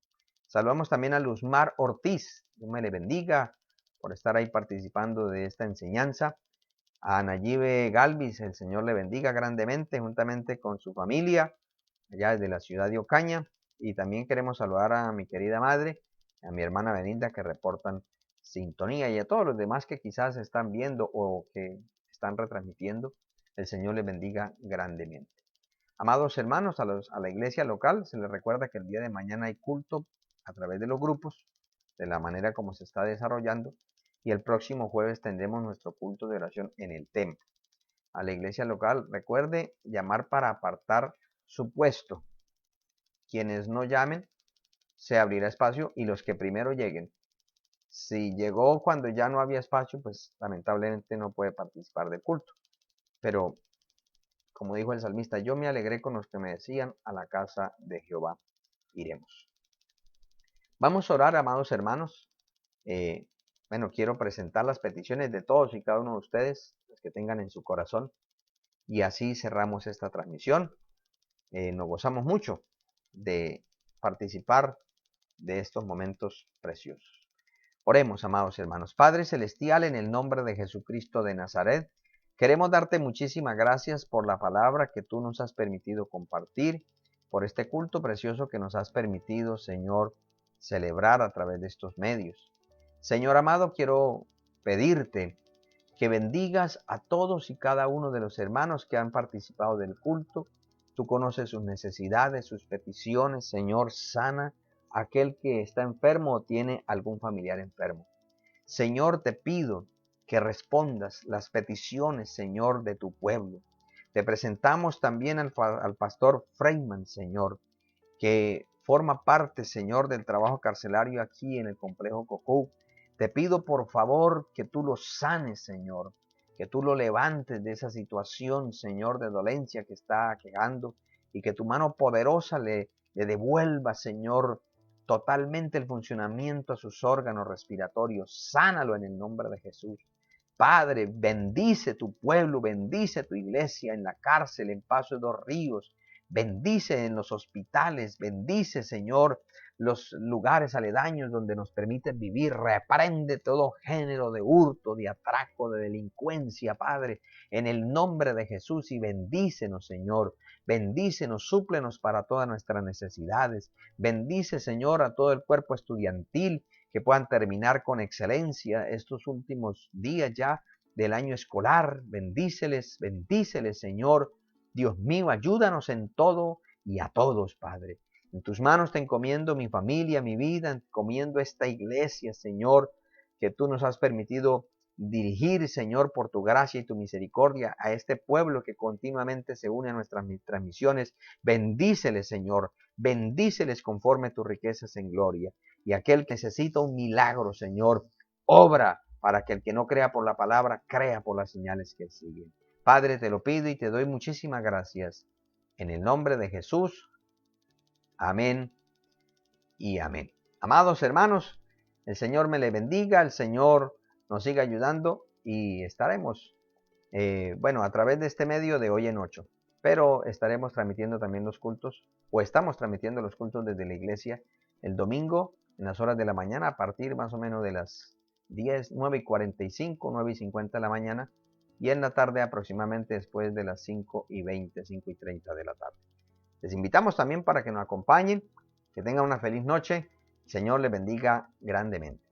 Saludamos también a Luzmar Ortiz. Dios me le bendiga por estar ahí participando de esta enseñanza. A Nayibe Galvis, el Señor le bendiga grandemente juntamente con su familia allá desde la ciudad de Ocaña. Y también queremos saludar a mi querida madre, a mi hermana Belinda que reportan sintonía y a todos los demás que quizás están viendo o que están retransmitiendo. El Señor les bendiga grandemente. Amados hermanos, a la iglesia local se les recuerda que el día de mañana hay culto a través de los grupos, de la manera como se está desarrollando, y el próximo jueves tendremos nuestro culto de oración en el templo. A la iglesia local, recuerde llamar para apartar su puesto. Quienes no llamen, se abrirá espacio y los que primero lleguen. Si llegó cuando ya no había espacio, pues lamentablemente no puede participar del culto. Pero, como dijo el salmista, yo me alegré con los que me decían, a la casa de Jehová iremos. Vamos a orar, amados hermanos. Bueno, quiero presentar las peticiones de todos y cada uno de ustedes, los que tengan en su corazón. Y así cerramos esta transmisión. Nos gozamos mucho de participar de estos momentos preciosos. Oremos, amados hermanos. Padre Celestial, en el nombre de Jesucristo de Nazaret, queremos darte muchísimas gracias por la palabra que tú nos has permitido compartir, por este culto precioso que nos has permitido, Señor, celebrar a través de estos medios. Señor amado, quiero pedirte que bendigas a todos y cada uno de los hermanos que han participado del culto. Tú conoces sus necesidades, sus peticiones. Señor, sana a aquel que está enfermo o tiene algún familiar enfermo. Señor, te pido que respondas las peticiones, Señor, de tu pueblo. Te presentamos también al pastor Freeman, Señor, que forma parte, Señor, del trabajo carcelario aquí en el complejo Cocou. Te pido por favor que tú lo sanes, Señor, que tú lo levantes de esa situación, Señor, de dolencia que está aquejando y que tu mano poderosa le devuelva, Señor, totalmente el funcionamiento a sus órganos respiratorios. Sánalo en el nombre de Jesús. Padre, bendice tu pueblo, bendice tu iglesia en la cárcel, en Paso de los Ríos. Bendice en los hospitales, bendice, Señor, los lugares aledaños donde nos permiten vivir. Reprende todo género de hurto, de atraco, de delincuencia, Padre, en el nombre de Jesús, y bendícenos, Señor. Bendícenos, súplenos para todas nuestras necesidades. Bendice, Señor, a todo el cuerpo estudiantil, que puedan terminar con excelencia estos últimos días ya del año escolar. Bendíceles, bendíceles, Señor. Dios mío, ayúdanos en todo y a todos, Padre. En tus manos te encomiendo mi familia, mi vida, encomiendo esta iglesia, Señor, que tú nos has permitido dirigir, Señor, por tu gracia y tu misericordia a este pueblo que continuamente se une a nuestras transmisiones. Bendíceles, Señor, bendíceles conforme tus riquezas en gloria. Y aquel que necesita un milagro, Señor, obra para que el que no crea por la palabra, crea por las señales que siguen. Padre, te lo pido y te doy muchísimas gracias. En el nombre de Jesús. Amén y amén. Amados hermanos, el Señor me le bendiga, el Señor nos siga ayudando y estaremos, bueno, a través de este medio de hoy en 8. Pero estaremos transmitiendo también los cultos, o estamos transmitiendo los cultos desde la iglesia el domingo en las horas de la mañana, a partir más o menos de las 9:45, 9:50 de la mañana, y en la tarde aproximadamente después de las 5:20, 5:30 de la tarde. Les invitamos también para que nos acompañen, que tengan una feliz noche. El Señor les bendiga grandemente.